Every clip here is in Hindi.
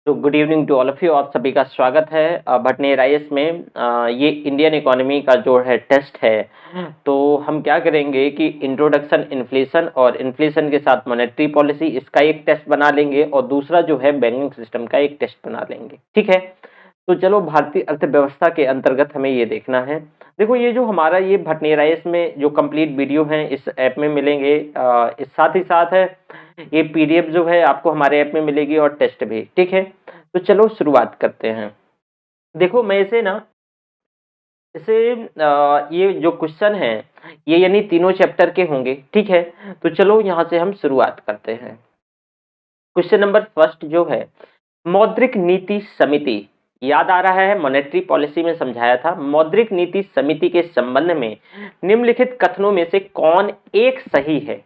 तो good evening to all of you. आप सभी का स्वागत है भटनेर आईएएस में। ये इंडियन इकोनॉमी का जो है टेस्ट है। तो हम क्या करेंगे कि इंट्रोडक्शन इन्फ्लेशन और इन्फ्लेशन के साथ मॉनेटरी पॉलिसी, इसका एक टेस्ट बना लेंगे और दूसरा जो है बैंकिंग सिस्टम का एक टेस्ट बना लेंगे। ठीक है, तो चलो भारतीय अर्थव्यवस्था के अंतर्गत हमें ये देखना है। देखो, ये जो हमारा ये भटनेर आईएएस में जो कंप्लीट वीडियो है इस ऐप में मिलेंगे। इस साथ ही साथ है ये पीडीएफ जो है आपको हमारे ऐप में मिलेगी और टेस्ट भी। ठीक है, तो चलो शुरुआत करते हैं। देखो, मैं इसे ये जो क्वेश्चन है ये यानी तीनों चैप्टर के होंगे। ठीक है, तो चलो यहां से हम शुरुआत करते हैं। क्वेश्चन नंबर फर्स्ट जो है, मौद्रिक नीति समिति, याद आ रहा है मॉनेटरी पॉलिसी में समझाया था। मौद्रिक नीति समिति के संबंध में निम्नलिखित कथनों में से कौन एक सही है?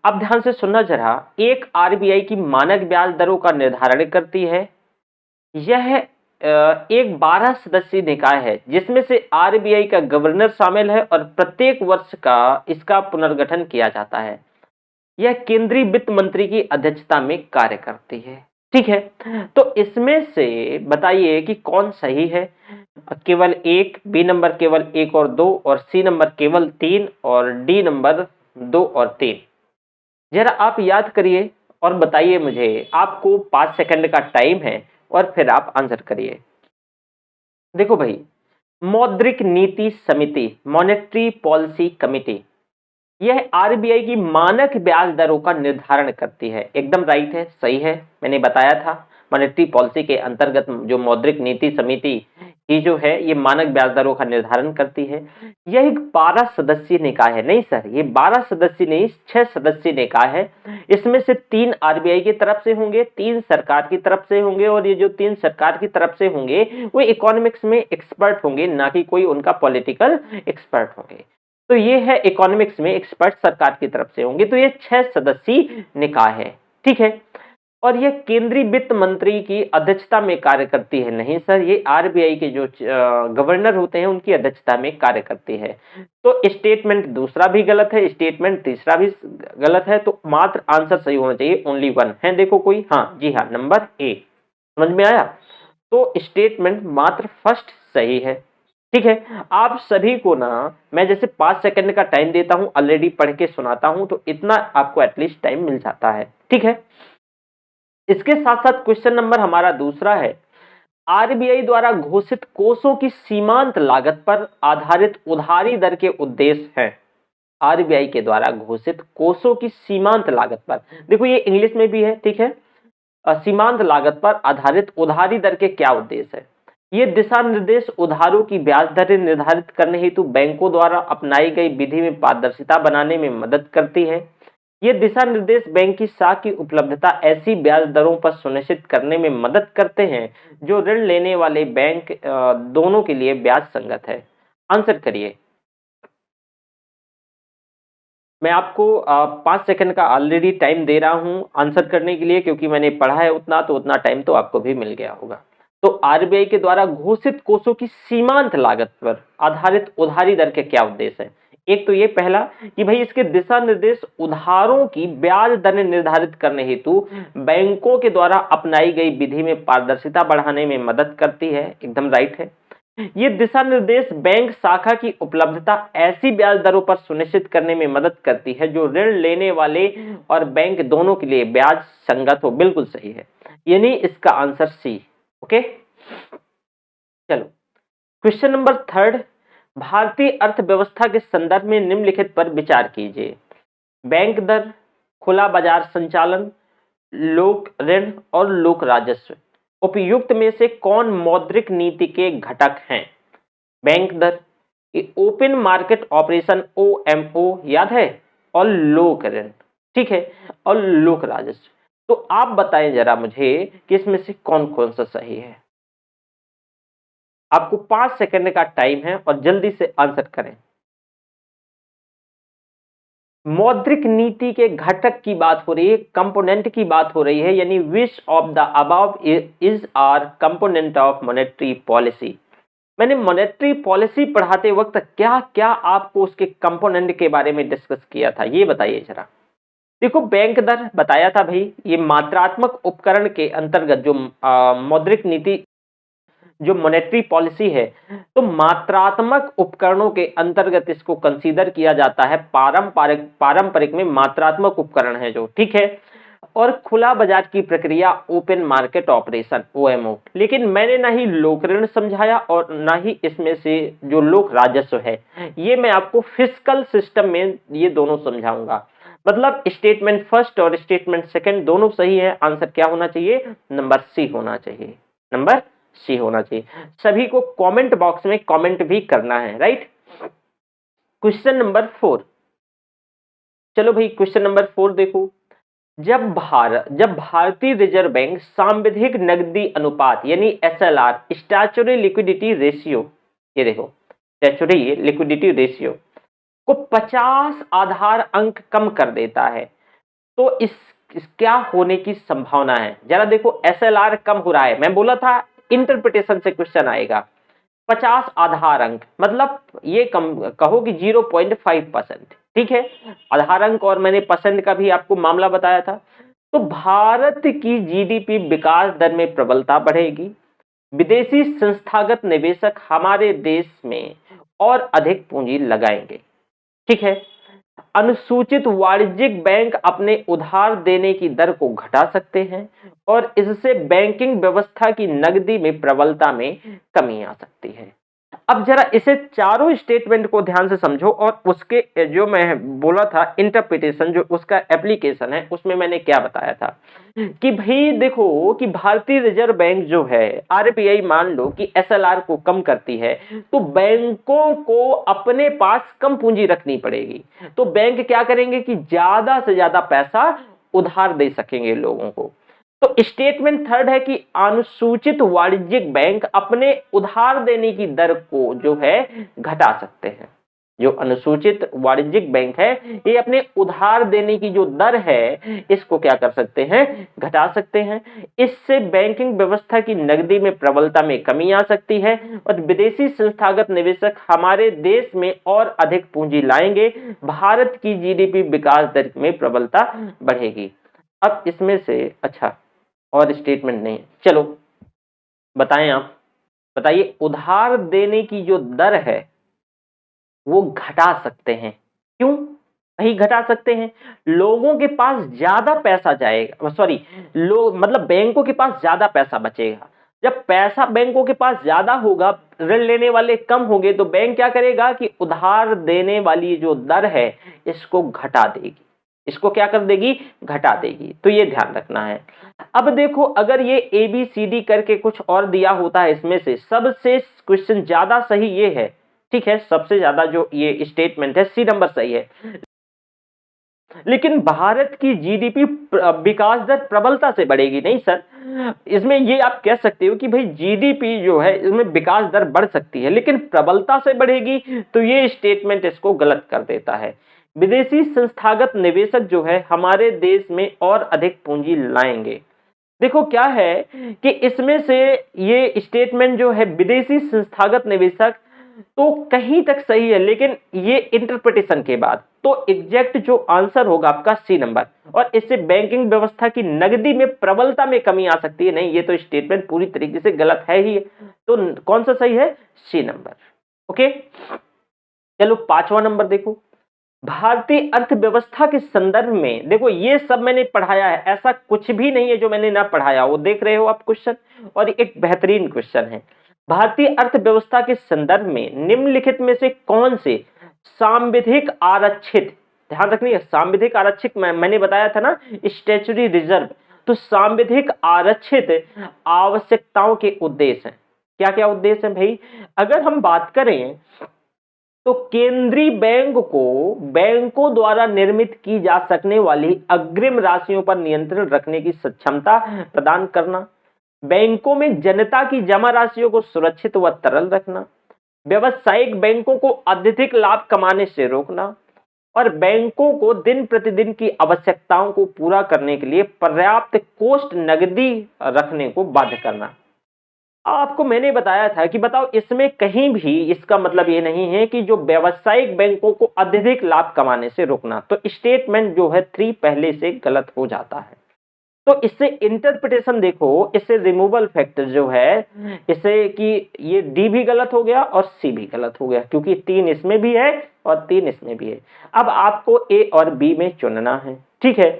अब ध्यान से सुनना जरा। एक, आरबीआई की मानक ब्याज दरों का निर्धारण करती है। यह एक 12 सदस्यीय निकाय है जिसमें से आरबीआई का गवर्नर शामिल है और प्रत्येक वर्ष का इसका पुनर्गठन किया जाता है। यह केंद्रीय वित्त मंत्री की अध्यक्षता में कार्य करती है। ठीक है, तो इसमें से बताइए कि कौन सही है? केवल एक, बी नंबर केवल एक और दो, और सी नंबर केवल तीन, और डी नंबर दो और तीन। जरा आप याद करिए और बताइए मुझे। आपको 5 सेकंड का टाइम है और फिर आप आंसर करिए। देखो भाई, मौद्रिक नीति समिति, मॉनेटरी पॉलिसी कमिटी, यह आरबीआई की मानक ब्याज दरों का निर्धारण करती है। एकदम राइट है, सही है। मैंने बताया था मॉनेटरी पॉलिसी के अंतर्गत जो मौद्रिक नीति समिति की जो है ये मानक ब्याज दरों का निर्धारण करती है। यह एक 12 सदस्यीय निकाय है। नहीं सर, ये 12 सदस्यीय नहीं, 6 सदस्यीय निकाय है। इसमें से 3 आरबीआई की तरफ से होंगे, 3 सरकार की तरफ से होंगे, और ये जो 3 सरकार की तरफ से होंगे वो इकोनॉमिक्स में एक्सपर्ट होंगे, ना कि कोई उनका पॉलिटिकल एक्सपर्ट होंगे। तो ये है इकोनॉमिक्स में एक्सपर्ट सरकार की तरफ से होंगे। तो ये 6 सदस्यीय निकाय है। ठीक है, और ये केंद्रीय वित्त मंत्री की अध्यक्षता में कार्य करती है। नहीं सर, ये आरबीआई के जो गवर्नर होते हैं उनकी अध्यक्षता में कार्य करती है। तो स्टेटमेंट दूसरा भी गलत है, स्टेटमेंट तीसरा भी गलत है। तो मात्र आंसर सही होना चाहिए, ओनली वन है। देखो कोई, हाँ जी हाँ, नंबर ए। समझ में आया? तो स्टेटमेंट मात्र फर्स्ट सही है। ठीक है, आप सभी को ना मैं जैसे 5 सेकंड का टाइम देता हूं, ऑलरेडी पढ़ के सुनाता हूं, तो इतना आपको एटलीस्ट टाइम मिल जाता है। ठीक है, इसके साथ साथ क्वेश्चन नंबर हमारा दूसरा है, आरबीआई द्वारा घोषित कोषों की सीमांत लागत पर आधारित उधारी दर के उद्देश्य हैं। आरबीआई के द्वारा घोषित कोषों की सीमांत लागत पर, देखो ये इंग्लिश में भी है। ठीक है, सीमांत लागत पर आधारित उधारी दर के क्या उद्देश्य है? ये दिशा निर्देश उधारों की ब्याज दरें निर्धारित करने हेतु बैंकों द्वारा अपनाई गई विधि में पारदर्शिता बनाने में मदद करती है। ये दिशा निर्देश बैंक की साख की उपलब्धता ऐसी ब्याज दरों पर सुनिश्चित करने में मदद करते हैं जो ऋण लेने वाले बैंक दोनों के लिए ब्याज संगत है। आंसर करिए। मैं आपको 5 सेकंड का ऑलरेडी टाइम दे रहा हूं आंसर करने के लिए, क्योंकि मैंने पढ़ा है उतना, तो उतना टाइम तो आपको भी मिल गया होगा। तो आरबीआई के द्वारा घोषित कोषों की सीमांत लागत पर आधारित उधारी दर के क्या उद्देश्य है? एक तो ये पहला कि भाई इसके दिशा निर्देश उधारों की ब्याज दरें निर्धारित करने हेतु बैंकों के द्वारा अपनाई गई विधि में पारदर्शिता बढ़ाने में मदद करती है। एकदम राइट है। ये दिशा निर्देश बैंक शाखा की उपलब्धता ऐसी ब्याज दरों पर सुनिश्चित करने में मदद करती है जो ऋण लेने वाले और बैंक दोनों के लिए ब्याज संगत हो। बिल्कुल सही है, यानी इसका आंसर सी। ओके, चलो क्वेश्चन नंबर थर्ड, भारतीय अर्थव्यवस्था के संदर्भ में निम्नलिखित पर विचार कीजिए। बैंक दर, खुला बाजार संचालन, लोक ऋण और लोक राजस्व, उपयुक्त में से कौन मौद्रिक नीति के घटक हैं? बैंक दर, ओपन मार्केट ऑपरेशन ओएमओ याद है, और लोक ऋण। ठीक है, और लोक राजस्व। तो आप बताएं जरा मुझे कि इसमें से कौन कौन सा सही है। आपको 5 सेकंड का टाइम है और जल्दी से आंसर करें। मौद्रिक नीति के घटक की बात हो रही है, कंपोनेंट की बात हो रही है, यानी which of the above is R component of monetary policy. मैंने मॉनेटरी पॉलिसी पढ़ाते वक्त क्या क्या आपको उसके कंपोनेंट के बारे में डिस्कस किया था, ये बताइए जरा। देखो बैंक दर बताया था भाई, ये मात्रात्मक उपकरण के अंतर्गत जो मौद्रिक नीति, जो मॉनेटरी पॉलिसी है, तो मात्रात्मक उपकरणों के अंतर्गत इसको कंसीडर किया जाता है। पारंपरिक पारंपरिक में मात्रात्मक उपकरण है जो, ठीक है। और खुला बाजार की प्रक्रिया, ओपन मार्केट ऑपरेशन, ओएमओ। लेकिन मैंने ना ही लोक ऋण समझाया और ना ही इसमें से जो लोक राजस्व है, ये मैं आपको फिस्कल सिस्टम में ये दोनों समझाऊंगा। मतलब स्टेटमेंट फर्स्ट और स्टेटमेंट सेकंड दोनों सही है। आंसर क्या होना चाहिए? नंबर सी होना चाहिए, नंबर सी होना चाहिए। सभी को कमेंट बॉक्स में कमेंट भी करना है, राइट। क्वेश्चन नंबर 4, चलो भाई क्वेश्चन नंबर 4 देखो। जब भारतीय रिजर्व बैंक सांविधिक नकदी अनुपात यानी एसएलआर, स्टैट्यूटरी लिक्विडिटी रेशियो, ये देखो स्टैट्यूटरी लिक्विडिटी रेशियो को 50 आधार अंक कम कर देता है, तो इस क्या होने की संभावना है? जरा देखो, एसएलआर कम हो रहा है, मैं बोला था इंटरप्रिटेशन से क्वेश्चन आएगा। 50 आधार अंक मतलब ये कम कहो कि 0.5%, ठीक है। आधार अंक और मैंने परसेंट का भी आपको मामला बताया था। तो भारत की जीडीपी विकास दर में प्रबलता बढ़ेगी, विदेशी संस्थागत निवेशक हमारे देश में और अधिक पूंजी लगाएंगे, ठीक है। अनुसूचित वाणिज्यिक बैंक अपने उधार देने की दर को घटा सकते हैं और इससे बैंकिंग व्यवस्था की नकदी में प्रबलता में कमी आ सकती है। अब जरा इसे चारों स्टेटमेंट को ध्यान से समझो और उसके जो मैं बोला था इंटरप्रिटेशन, जो उसका एप्लीकेशन है, उसमें मैंने क्या बताया था कि भाई देखो कि भारतीय रिजर्व बैंक जो है, आरबीआई, मान लो कि एसएलआर को कम करती है, तो बैंकों को अपने पास कम पूंजी रखनी पड़ेगी। तो बैंक क्या करेंगे कि ज्यादा से ज्यादा पैसा उधार दे सकेंगे लोगों को। तो स्टेटमेंट थर्ड है कि अनुसूचित वाणिज्यिक बैंक अपने उधार देने की दर को जो है घटा सकते हैं। जो अनुसूचित वाणिज्यिक बैंक है, ये अपने उधार देने की जो दर है, इसको क्या कर सकते हैं? घटा सकते हैं। इससे बैंकिंग व्यवस्था की नकदी में प्रबलता में कमी आ सकती है और विदेशी संस्थागत निवेशक हमारे देश में और अधिक पूंजी लाएंगे, भारत की जीडीपी विकास दर में प्रबलता बढ़ेगी। अब इसमें से अच्छा और स्टेटमेंट नहीं, चलो बताएं, आप बताइए। उधार देने की जो दर है वो घटा सकते हैं, क्यों भाई घटा सकते हैं? लोगों के पास ज्यादा पैसा जाएगा, सॉरी, लोग मतलब बैंकों के पास ज्यादा पैसा बचेगा। जब पैसा बैंकों के पास ज्यादा होगा, ऋण लेने वाले कम होंगे, तो बैंक क्या करेगा कि उधार देने वाली जो दर है इसको घटा देगी। इसको क्या कर देगी? घटा देगी। तो ये ध्यान रखना है। अब देखो, अगर ये ए बी सी डी करके कुछ और दिया होता है, इसमें से सबसे क्वेश्चन ज्यादा सही ये है, ठीक है, सबसे ज्यादा जो ये स्टेटमेंट है, सी नंबर सही है। लेकिन भारत की जीडीपी विकास दर प्रबलता से बढ़ेगी नहीं सर। इसमें ये आप कह सकते हो कि भाई जीडीपी जो है इसमें विकास दर बढ़ सकती है लेकिन प्रबलता से बढ़ेगी, तो ये स्टेटमेंट इसको गलत कर देता है। विदेशी संस्थागत निवेशक जो है हमारे देश में और अधिक पूंजी लाएंगे। देखो क्या है कि इसमें से ये स्टेटमेंट जो है विदेशी संस्थागत निवेशक, तो कहीं तक सही है, लेकिन ये इंटरप्रिटेशन के बाद, तो एग्जैक्ट जो आंसर होगा आपका सी नंबर। और इससे बैंकिंग व्यवस्था की नकदी में प्रबलता में कमी आ सकती है, नहीं, ये तो स्टेटमेंट पूरी तरीके से गलत है ही। तो कौन सा सही है? सी नंबर। ओके, चलो पांचवा नंबर देखो। भारतीय अर्थव्यवस्था के संदर्भ में, देखो ये सब मैंने पढ़ाया है, ऐसा कुछ भी नहीं है जो मैंने ना पढ़ाया, वो देख रहे हो आप क्वेश्चन, और एक बेहतरीन क्वेश्चन है। भारतीय अर्थव्यवस्था के संदर्भ में निम्नलिखित में से कौन से सांविधिक आरक्षित, ध्यान रखिए सांविधिक आरक्षित, मैंने बताया था ना स्टैट्यूटरी रिजर्व, तो सांविधिक आरक्षित आवश्यकताओं के उद्देश्य हैं। क्या क्या उद्देश्य हैं भाई? अगर हम बात करें तो केंद्रीय बैंक को बैंकों द्वारा निर्मित की जा सकने वाली अग्रिम राशियों पर नियंत्रण रखने की सक्षमता प्रदान करना, बैंकों में जनता की जमा राशियों को सुरक्षित व तरल रखना, व्यावसायिक बैंकों को अत्यधिक लाभ कमाने से रोकना, और बैंकों को दिन प्रतिदिन की आवश्यकताओं को पूरा करने के लिए पर्याप्त कोष्ठ नकदी रखने को बाध्य करना। आपको मैंने बताया था कि बताओ इसमें कहीं भी इसका मतलब ये नहीं है कि जो व्यावसायिक बैंकों को अत्यधिक लाभ कमाने से रोकना, तो स्टेटमेंट जो है 3 पहले से गलत हो जाता है। तो इससे इंटरप्रिटेशन देखो, इससे रिमूवल फैक्टर जो है, इससे कि ये डी भी गलत हो गया और सी भी गलत हो गया, क्योंकि 3 इसमें भी है और 3 इसमें भी है। अब आपको ए और बी में चुनना है, ठीक है।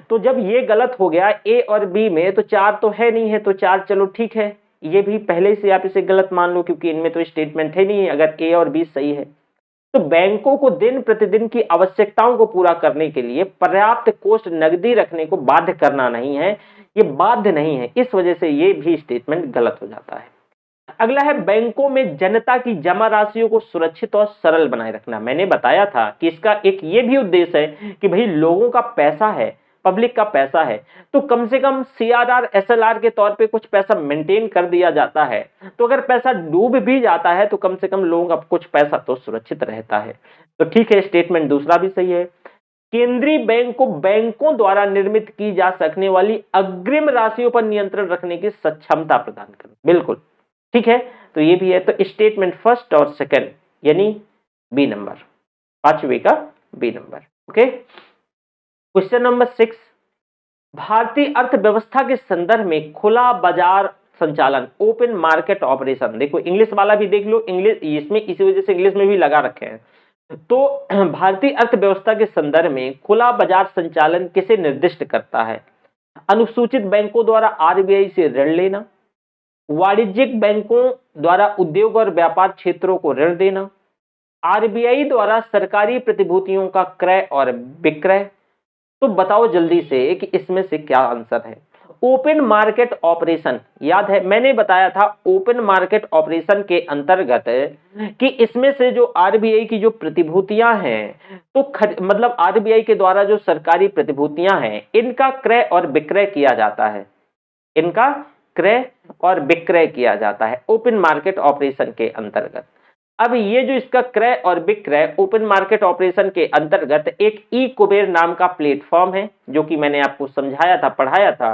तो जब ये गलत हो गया ए और बी में, तो 4 तो है नहीं है, तो 4 चलो ठीक है, ये भी पहले से आप इसे गलत मान लो, क्योंकि इनमें तो स्टेटमेंट है नहीं अगर ए और बी सही है। तो बैंकों को दिन प्रतिदिन की आवश्यकताओं को पूरा करने के लिए पर्याप्त कोष नकदी रखने को बाध्य करना नहीं है, ये बाध्य नहीं है, इस वजह से ये भी स्टेटमेंट गलत हो जाता है। अगला है बैंकों में जनता की जमा राशियों को सुरक्षित और सरल बनाए रखना। मैंने बताया था कि इसका एक ये भी उद्देश्य है कि भाई लोगों का पैसा है, पब्लिक का पैसा है, तो कम से कम सीआरआर एसएलआर के तौर पे कुछ पैसा मेंटेन कर दिया जाता है। तो अगर पैसा डूब भी जाता है तो कम से कम लोगों का कुछ पैसा तो सुरक्षित रहता है। तो ठीक है, स्टेटमेंट दूसरा भी सही है। केंद्रीय बैंक को बैंकों द्वारा निर्मित की जा सकने वाली अग्रिम राशियों पर नियंत्रण रखने की सक्षमता प्रदान करना, बिल्कुल ठीक है। तो ये भी है, तो स्टेटमेंट फर्स्ट और सेकंड यानी बी नंबर, पांचवे का B number. Okay, question number 6, भारतीय अर्थव्यवस्था के संदर्भ में खुला बाजार संचालन, ओपन मार्केट ऑपरेशन, देखो इंग्लिश वाला भी देख लो, इंग्लिश इसमें इसी वजह से इंग्लिश में भी लगा रखे हैं। तो भारतीय अर्थव्यवस्था के संदर्भ में खुला बाजार संचालन किसे निर्दिष्ट करता है? अनुसूचित बैंकों द्वारा आरबीआई से ऋण लेना, वाणिज्यिक बैंकों द्वारा उद्योग और व्यापार क्षेत्रों को ऋण देना, आरबीआई द्वारा सरकारी प्रतिभूतियों का क्रय और विक्रय। तो बताओ जल्दी से कि इसमें से क्या आंसर है। ओपन मार्केट ऑपरेशन, याद है मैंने बताया था ओपन मार्केट ऑपरेशन के अंतर्गत कि इसमें से जो आरबीआई की जो प्रतिभूतियां हैं, तो मतलब आरबीआई के द्वारा जो सरकारी प्रतिभूतियां हैं, इनका क्रय और विक्रय किया जाता है, इनका क्रय और विक्रय किया जाता है ओपन मार्केट ऑपरेशन के अंतर्गत। अब ये जो इसका क्रय और विक्रय ओपन मार्केट ऑपरेशन के अंतर्गत एक ई कुबेर नाम का प्लेटफॉर्म है, जो कि मैंने आपको समझाया था, पढ़ाया था।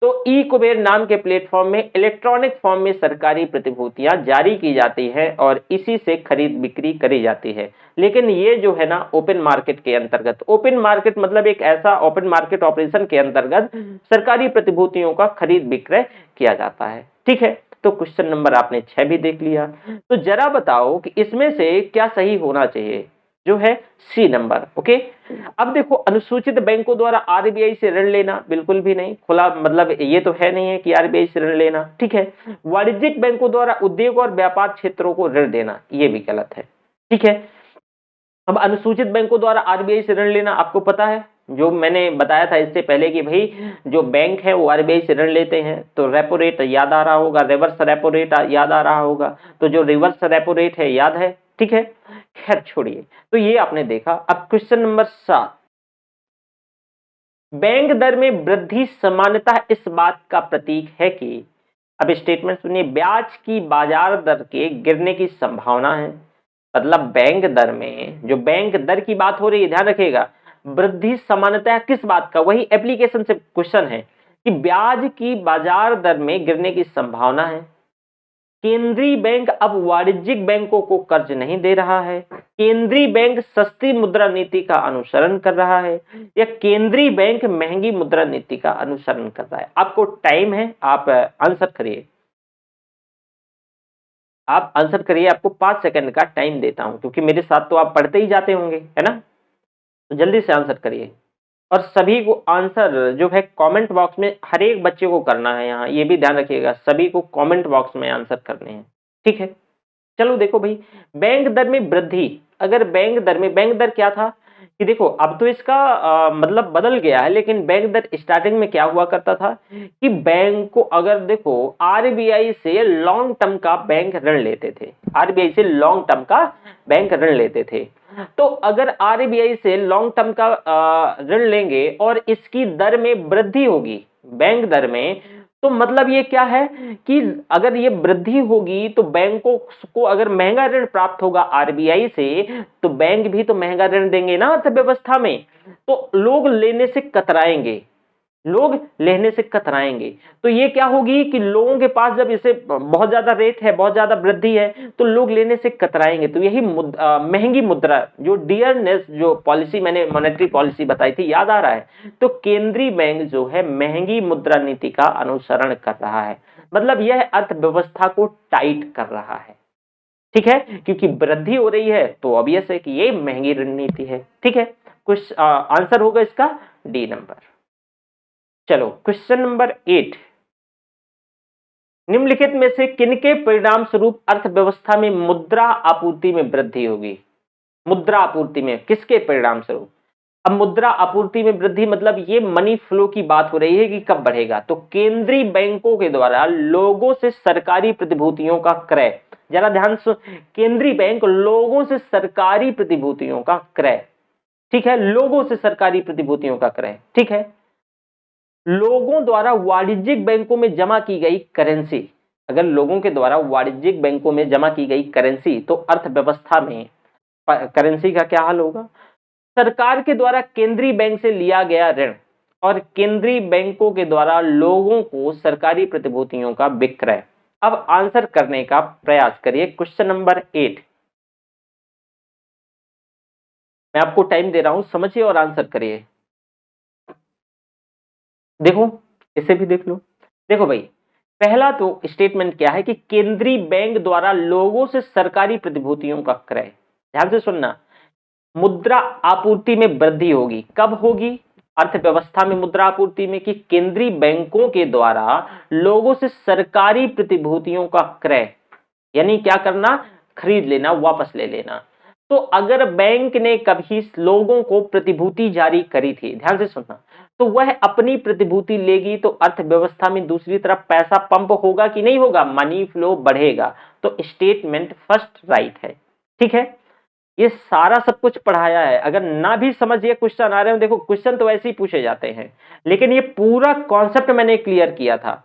तो ई कुबेर नाम के प्लेटफॉर्म में इलेक्ट्रॉनिक फॉर्म में सरकारी प्रतिभूतियां जारी की जाती है और इसी से खरीद बिक्री करी जाती है। लेकिन ये जो है ना ओपन मार्केट के अंतर्गत, ओपन मार्केट मतलब एक ऐसा ओपन मार्केट ऑपरेशन के अंतर्गत सरकारी प्रतिभूतियों का खरीद विक्रय किया जाता है, ठीक है। तो क्वेश्चन नंबर आपने 6 भी देख लिया। तो जरा बताओ कि इसमें से क्या सही होना चाहिए, जो है सी नंबर। ओके, अब देखो अनुसूचित बैंकों द्वारा आरबीआई से ऋण लेना, बिल्कुल भी नहीं, खुला मतलब ये तो है नहीं है कि आरबीआई से ऋण लेना, ठीक है। वाणिज्यिक बैंकों द्वारा उद्योग और व्यापार क्षेत्रों को ऋण देना, ये भी गलत है, ठीक है। अब अनुसूचित बैंकों द्वारा आरबीआई से ऋण लेना, आपको पता है जो मैंने बताया था इससे पहले कि भाई जो बैंक है वो आरबीआई से ऋण लेते हैं, तो रेपो रेट याद आ रहा होगा, रिवर्स रेपो रेट याद आ रहा होगा, तो जो रिवर्स रेपो रेट है याद है, ठीक है। खैर छोड़िए, तो ये आपने देखा। अब क्वेश्चन नंबर 7, बैंक दर में वृद्धि सामान्यतः इस बात का प्रतीक है कि, अब स्टेटमेंट सुनिए, ब्याज की बाजार दर के गिरने की संभावना है। मतलब बैंक दर में, जो बैंक दर की बात हो रही है, ध्यान रखिएगा, वृद्धि सामान्यतः किस बात का, वही एप्लीकेशन से क्वेश्चन है कि ब्याज की बाजार दर में गिरने की संभावना है। केंद्रीय बैंक अब वाणिज्यिक बैंकों को कर्ज नहीं दे रहा है, केंद्रीय बैंक सस्ती मुद्रा नीति का अनुसरण कर रहा है, या केंद्रीय बैंक महंगी मुद्रा नीति का अनुसरण कर रहा है। आपको टाइम है, आप आंसर करिए, आप आंसर करिए, आपको 5 सेकंड का टाइम देता हूं, क्योंकि मेरे साथ तो आप पढ़ते ही जाते होंगे, है ना। तो जल्दी से आंसर करिए, और सभी को आंसर जो है कमेंट बॉक्स में हर एक बच्चे को करना है। यहाँ ये भी ध्यान रखिएगा, सभी को कमेंट बॉक्स में आंसर करने हैं, ठीक है। चलो देखो भाई, बैंक दर में वृद्धि, अगर बैंक दर में, बैंक दर क्या था कि देखो अब तो इसका मतलब बदल गया है, लेकिन बैंक दर स्टार्टिंग में क्या हुआ करता था कि बैंक को, अगर देखो आरबीआई से लॉन्ग टर्म का बैंक ऋण लेते थे, आरबीआई से लॉन्ग टर्म का बैंक ऋण लेते थे। तो अगर आरबीआई से लॉन्ग टर्म का ऋण लेंगे और इसकी दर में वृद्धि होगी, बैंक दर में, तो मतलब ये क्या है कि अगर ये वृद्धि होगी तो बैंकों को अगर महंगा ऋण प्राप्त होगा आरबीआई से, तो बैंक भी तो महंगा ऋण देंगे ना अर्थव्यवस्था में, तो लोग लेने से कतराएंगे, लोग लेने से कतराएंगे। तो ये क्या होगी कि लोगों के पास जब इसे बहुत ज्यादा रेट है, बहुत ज्यादा वृद्धि है, तो लोग लेने से कतराएंगे। तो यही महंगी मुद्रा, जो डियरनेस, जो पॉलिसी मैंने मॉनेटरी पॉलिसी बताई थी, याद आ रहा है? तो केंद्रीय बैंक जो है महंगी मुद्रा नीति का अनुसरण कर रहा है, मतलब यह अर्थव्यवस्था को टाइट कर रहा है। ठीक है, क्योंकि वृद्धि हो रही है तो ऑब्वियस है कि ये महंगी रणनीति है। ठीक है, कुछ आंसर होगा इसका डी नंबर। चलो क्वेश्चन नंबर 8, निम्नलिखित में से किनके परिणाम स्वरूप अर्थव्यवस्था में मुद्रा आपूर्ति में वृद्धि होगी? मुद्रा आपूर्ति में किसके परिणाम स्वरूप? अब मुद्रा आपूर्ति में वृद्धि मतलब ये मनी फ्लो की बात हो रही है कि कब बढ़ेगा। तो केंद्रीय बैंकों के द्वारा लोगों से सरकारी प्रतिभूतियों का क्रय, जरा ध्यान से, केंद्रीय बैंक लोगों से सरकारी प्रतिभूतियों का क्रय, ठीक है, लोगों से सरकारी प्रतिभूतियों का क्रय, ठीक है, लोगों द्वारा वाणिज्यिक बैंकों में जमा की गई करेंसी, अगर लोगों के द्वारा वाणिज्यिक बैंकों में जमा की गई करेंसी, तो अर्थव्यवस्था में करेंसी का क्या हाल होगा? सरकार के द्वारा केंद्रीय बैंक से लिया गया ऋण और केंद्रीय बैंकों के द्वारा लोगों को सरकारी प्रतिभूतियों का विक्रय। अब आंसर करने का प्रयास करिए क्वेश्चन नंबर 8। मैं आपको टाइम दे रहा हूं, समझिए और आंसर करिए। देखो, इसे भी देख लो। देखो भाई, पहला तो स्टेटमेंट क्या है कि केंद्रीय बैंक द्वारा लोगों से सरकारी प्रतिभूतियों का क्रय। ध्यान से सुनना, मुद्रा आपूर्ति में वृद्धि होगी, कब होगी? अर्थव्यवस्था में मुद्रा आपूर्ति में, कि केंद्रीय बैंकों के द्वारा लोगों से सरकारी प्रतिभूतियों का क्रय, यानी क्या करना? खरीद लेना, वापस ले लेना। तो अगर बैंक ने कभी लोगों को प्रतिभूति जारी करी थी, ध्यान से सुनना, तो वह अपनी प्रतिभूति लेगी तो अर्थव्यवस्था में दूसरी तरफ पैसा पंप होगा कि नहीं होगा? मनी फ्लो बढ़ेगा। तो स्टेटमेंट फर्स्ट राइट है। ठीक है, ये सारा सब कुछ पढ़ाया है। अगर ना भी समझिए क्वेश्चन आ रहे हो, देखो क्वेश्चन तो ऐसे ही पूछे जाते हैं, लेकिन ये पूरा कॉन्सेप्ट मैंने क्लियर किया था।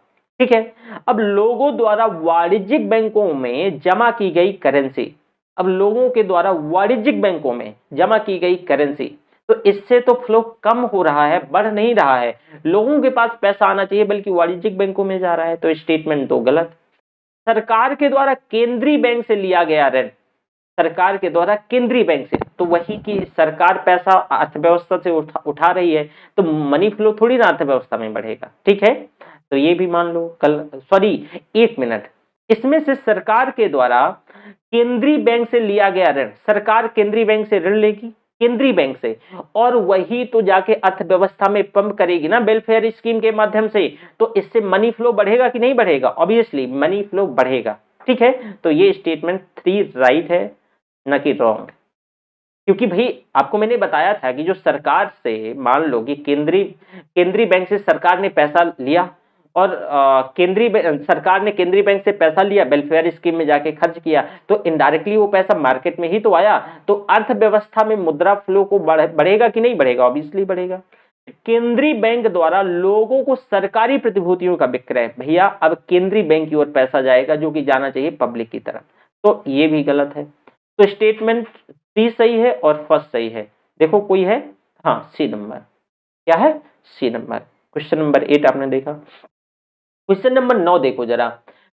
ठीक है, अब लोगों द्वारा वाणिज्यिक बैंकों में जमा की गई करेंसी, अब लोगों के द्वारा वाणिज्यिक बैंकों में जमा की गई करेंसी, तो इससे तो फ्लो कम हो रहा है, बढ़ नहीं रहा है। लोगों के पास पैसा आना चाहिए, बल्कि वाणिज्यिक बैंकों में जा रहा है। तो स्टेटमेंट तो गलत। सरकार के द्वारा केंद्रीय बैंक से लिया गया ऋण, सरकार के द्वारा केंद्रीय बैंक से, तो वही की सरकार पैसा अर्थव्यवस्था से उठा रही है, तो मनी फ्लो थोड़ी ना अर्थव्यवस्था में बढ़ेगा। ठीक है, तो ये भी मान लो। कल सॉरी, एक मिनट, इसमें से सरकार के द्वारा केंद्रीय बैंक से लिया गया ऋण, सरकार केंद्रीय बैंक से ऋण लेगी, केंद्रीय बैंक से, और वही तो जाके अर्थव्यवस्था में पंप करेगी ना वेलफेयर स्कीम के माध्यम से। तो इससे मनी फ्लो बढ़ेगा कि नहीं बढ़ेगा? ऑब्वियसली मनी फ्लो बढ़ेगा। ठीक है, तो ये स्टेटमेंट 3 राइट है, न कि रॉन्ग। क्योंकि भाई आपको मैंने बताया था कि जो सरकार से, मान लो कि केंद्रीय बैंक से सरकार ने पैसा लिया, और सरकार ने केंद्रीय बैंक से पैसा लिया, वेलफेयर स्कीम में जाके खर्च किया, तो इनडायरेक्टली वो पैसा मार्केट में ही तो आया। तो अर्थव्यवस्था में मुद्रा फ्लो को बढ़ेगा कि नहीं बढ़ेगा? ऑब्वियसली बढ़ेगा। केंद्रीय बैंक द्वारा लोगों को सरकारी प्रतिभूतियों का विक्रय, भैया अब केंद्रीय बैंक की ओर पैसा जाएगा, जो कि जाना चाहिए पब्लिक की तरफ, तो ये भी गलत है। तो स्टेटमेंट 3 सही है और फर्स्ट सही है। देखो कोई है? हाँ, सी नंबर। क्या है? सी नंबर। क्वेश्चन नंबर 8 आपने देखा। क्वेश्चन नंबर 9 देखो जरा।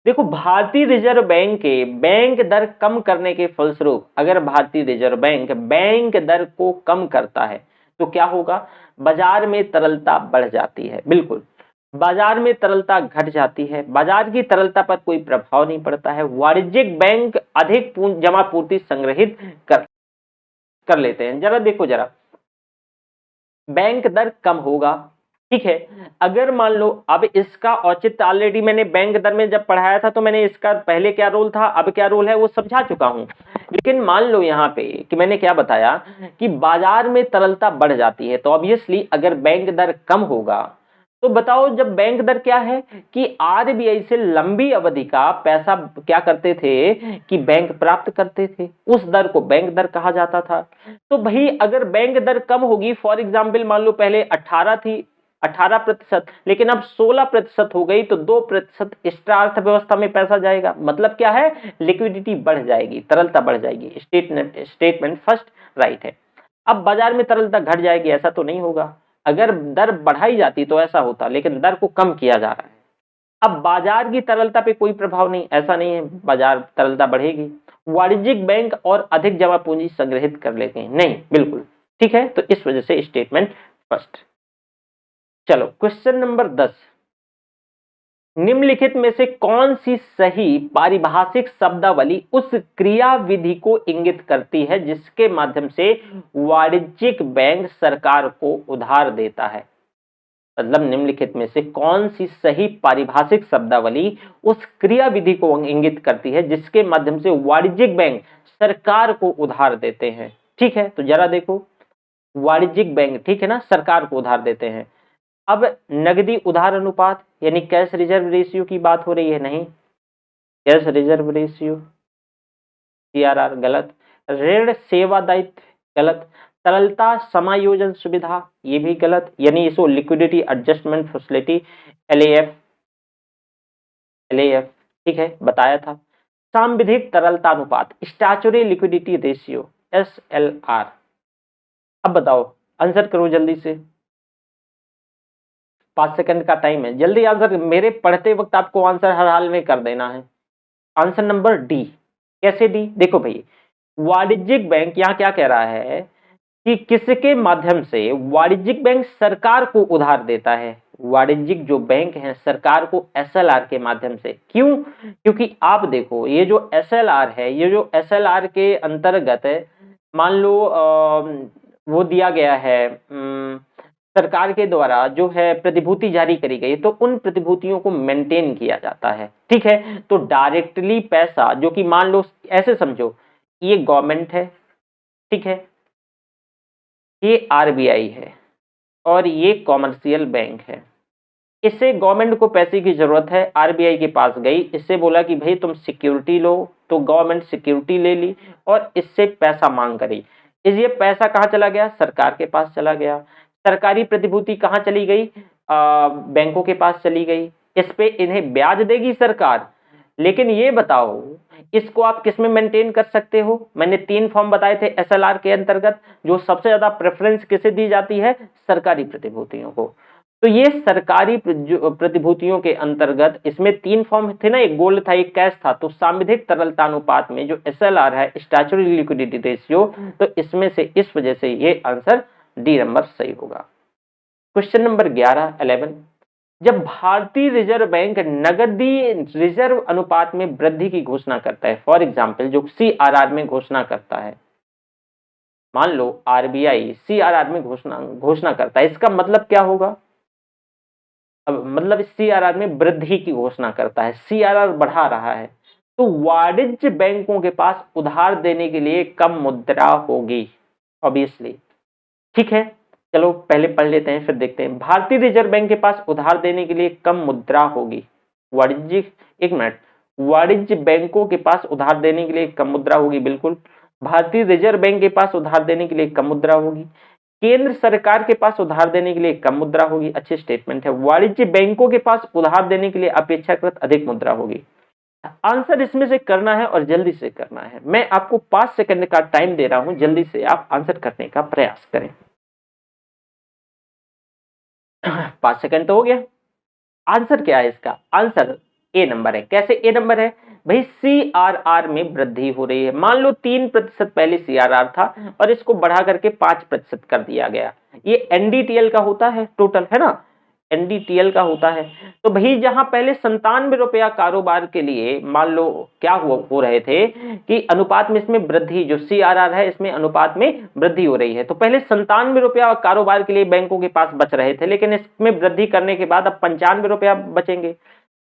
देखो, भारतीय रिजर्व बैंक के बैंक दर कम करने के फलस्वरूप, अगर भारतीय रिजर्व बैंक बैंक दर को कम करता है तो क्या होगा? बाजार में तरलता बढ़ जाती है। बिल्कुल, बाजार में तरलता घट जाती है, बाजार की तरलता पर कोई प्रभाव नहीं पड़ता है। वाणिज्यिक बैंक अधिक जमा पूर्ति संग्रहित कर लेते हैं। जरा देखो जरा, बैंक दर कम होगा, ठीक है। अगर मान लो, अब इसका औचित्य ऑलरेडी मैंने बैंक दर में जब पढ़ाया था तो मैंने इसका पहले क्या रोल था, अब क्या रोल है, वो समझा चुका हूं। लेकिन मान लो यहाँ पे कि मैंने क्या बताया कि बाजार में तरलता बढ़ जाती है, तो ऑब्वियसली अगर बैंक दर कम होगा, तो बताओ, जब बैंक दर क्या है कि आरबीआई से लंबी अवधि का पैसा क्या करते थे कि बैंक प्राप्त करते थे, उस दर को बैंक दर कहा जाता था। तो भाई अगर बैंक दर कम होगी, फॉर एग्जाम्पल मान लो पहले 18 थी, 18%, लेकिन अब 16% हो गई, तो 2% एक्स्ट्रा अर्थव्यवस्था में पैसा जाएगा। मतलब क्या है? लिक्विडिटी बढ़ जाएगी, तरलता बढ़ जाएगी। स्टेटमेंट फर्स्ट राइट है। अब बाजार में तरलता घट जाएगी, ऐसा तो नहीं होगा। अगर दर बढ़ाई जाती तो ऐसा होता, लेकिन दर को कम किया जा रहा है। अब बाजार की तरलता पे कोई प्रभाव नहीं, ऐसा नहीं है बाजार तरलता बढ़ेगी, वाणिज्यिक बैंक और अधिक जमा पूंजी संग्रहित कर लेते हैं, नहीं बिल्कुल। ठीक है, तो इस वजह से स्टेटमेंट फर्स्ट। चलो क्वेश्चन नंबर 10, निम्नलिखित में से कौन सी सही पारिभाषिक शब्दावली उस क्रिया विधि को इंगित करती है जिसके माध्यम से वाणिज्यिक बैंक सरकार को उधार देता है। मतलब निम्नलिखित में से कौन सी सही पारिभाषिक शब्दावली उस क्रिया विधि को इंगित करती है जिसके माध्यम से वाणिज्यिक बैंक सरकार को उधार देते हैं। ठीक है, तो जरा देखो, वाणिज्यिक बैंक, ठीक है ना, सरकार को उधार देते हैं। अब नगदी उधार अनुपात यानी कैश रिजर्व रेशियो की बात हो रही है, नहीं, कैश रिजर्व रेशियो CRR गलत, ऋण सेवा दायित्व गलत, तरलता समायोजन सुविधा ये भी गलत, यानी इसको लिक्विडिटी एडजस्टमेंट फैसिलिटी LAF, ठीक है बताया था। सांविधिक तरलता अनुपात स्टैच्यूटरी लिक्विडिटी रेशियो SLR। अब बताओ, आंसर करो जल्दी से, 5 सेकंड का टाइम है, जल्दी आंसर, मेरे पढ़ते वक्त आपको आंसर हर हाल में कर देना है। Answer number D. कैसे डी? देखो भाई, वाणिज्यिक बैंक यहां क्या कह रहा है कि किसके माध्यम से वाणिज्यिक बैंक सरकार को उधार देता है। वाणिज्यिक जो बैंक है सरकार को SLR के माध्यम से। क्यों? क्योंकि आप देखो, ये जो SLR है, ये जो SLR के अंतर्गत मान लो वो दिया गया है, सरकार के द्वारा जो है प्रतिभूति जारी करी गई, तो उन प्रतिभूतियों को मेंटेन किया जाता है। ठीक है, तो डायरेक्टली पैसा जो कि मान लो ऐसे समझो, ये गवर्नमेंट है, ठीक है, ये RBI है और ये कॉमर्शियल बैंक है। इससे गवर्नमेंट को पैसे की जरूरत है, RBI के पास गई, इससे बोला कि भाई तुम सिक्योरिटी लो, तो गवर्नमेंट सिक्योरिटी ले ली और इससे पैसा मांग करी। ये पैसा कहाँ चला गया? सरकार के पास चला गया। सरकारी प्रतिभूति कहाँ चली गई? बैंकों के पास चली गई। इस पे इन्हें ब्याज देगी सरकार, लेकिन ये बताओ इसको आप किस में मेंटेन कर सकते हो? मैंने 3 फॉर्म बताए थे SLR के अंतर्गत, जो सबसे ज्यादा प्रेफरेंस किसे दी जाती है? सरकारी प्रतिभूतियों को। तो ये सरकारी प्रतिभूतियों के अंतर्गत इसमें 3 फॉर्म थे ना, एक गोल्ड था, एक कैश था। तो सांविधिक तरलता अनुपात में जो SLR है, स्टैच्यूटरी लिक्विडिटी रेशियो, तो इसमें से इस वजह से ये आंसर डी नंबर सही होगा। क्वेश्चन नंबर 11 जब भारतीय रिजर्व बैंक नगदी रिजर्व अनुपात में वृद्धि की घोषणा करता है, फॉर एग्जाम्पल जो CRR में घोषणा करता है, मान लो RBI CRR में घोषणा करता है, इसका मतलब क्या होगा? अब मतलब CRR में वृद्धि की घोषणा करता है, CRR बढ़ा रहा है, तो वाणिज्य बैंकों के पास उधार देने के लिए कम मुद्रा होगी ऑब्वियसली। ठीक है, चलो पहले पढ़ लेते हैं फिर देखते हैं। भारतीय रिजर्व बैंक के पास उधार देने के लिए कम मुद्रा होगी। वाणिज्य बैंकों के पास उधार देने के लिए कम मुद्रा होगी, बिल्कुल। भारतीय रिजर्व बैंक के पास उधार देने के लिए कम मुद्रा होगी। केंद्र सरकार के पास उधार देने के लिए कम मुद्रा होगी, अच्छी स्टेटमेंट है। वाणिज्य बैंकों के पास उधार देने के लिए अपेक्षाकृत अधिक मुद्रा होगी। आंसर इसमें से करना है और जल्दी से करना है। मैं आपको 5 सेकंड का टाइम दे रहा हूं, जल्दी से आप आंसर करने का प्रयास करें। 5 सेकंड तो हो गया। आंसर क्या है इसका? आंसर ए नंबर है। कैसे ए नंबर है भाई? CRR में वृद्धि हो रही है। मान लो 3% पहले CRR था और इसको बढ़ा करके 5% कर दिया गया। ये NDTL का होता है, टोटल है ना, NDTL का होता है। तो भाई जहां पहले 97 रुपया कारोबार के लिए मान लो क्या हो रहे थे कि अनुपात में इसमें वृद्धि, जो CRR है इसमें अनुपात में वृद्धि हो रही है। तो पहले 97 रुपया कारोबार के लिए बैंकों के पास बच रहे थे, लेकिन इसमें वृद्धि करने के बाद अब 95 रुपया बचेंगे।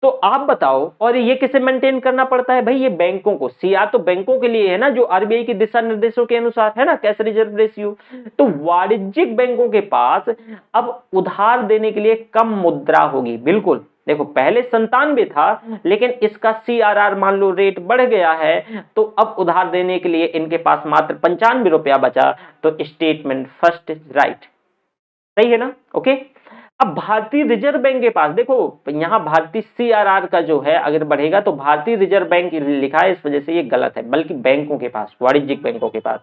तो आप बताओ, और ये किसे मेंटेन करना पड़ता है भाई? ये बैंकों को। CR तो बैंकों के लिए है ना, जो RBI के दिशा निर्देशों के अनुसार है ना, कैश रिजर्व रेशियो। तो वाणिज्यिक बैंकों के पास अब उधार देने के लिए कम मुद्रा होगी, बिल्कुल। देखो पहले 97 था, लेकिन इसका CRR मान लो रेट बढ़ गया है, तो अब उधार देने के लिए इनके पास मात्र 95 रुपया बचा। तो स्टेटमेंट फर्स्ट राइट, सही है ना? ओके। अब भारतीय रिजर्व बैंक के पास देखो, यहां भारतीय CRR का जो है अगर बढ़ेगा तो भारतीय रिजर्व बैंक लिखा है, इस वजह से ये गलत है, बल्कि बैंकों के पास, वाणिज्यिक बैंकों के पास।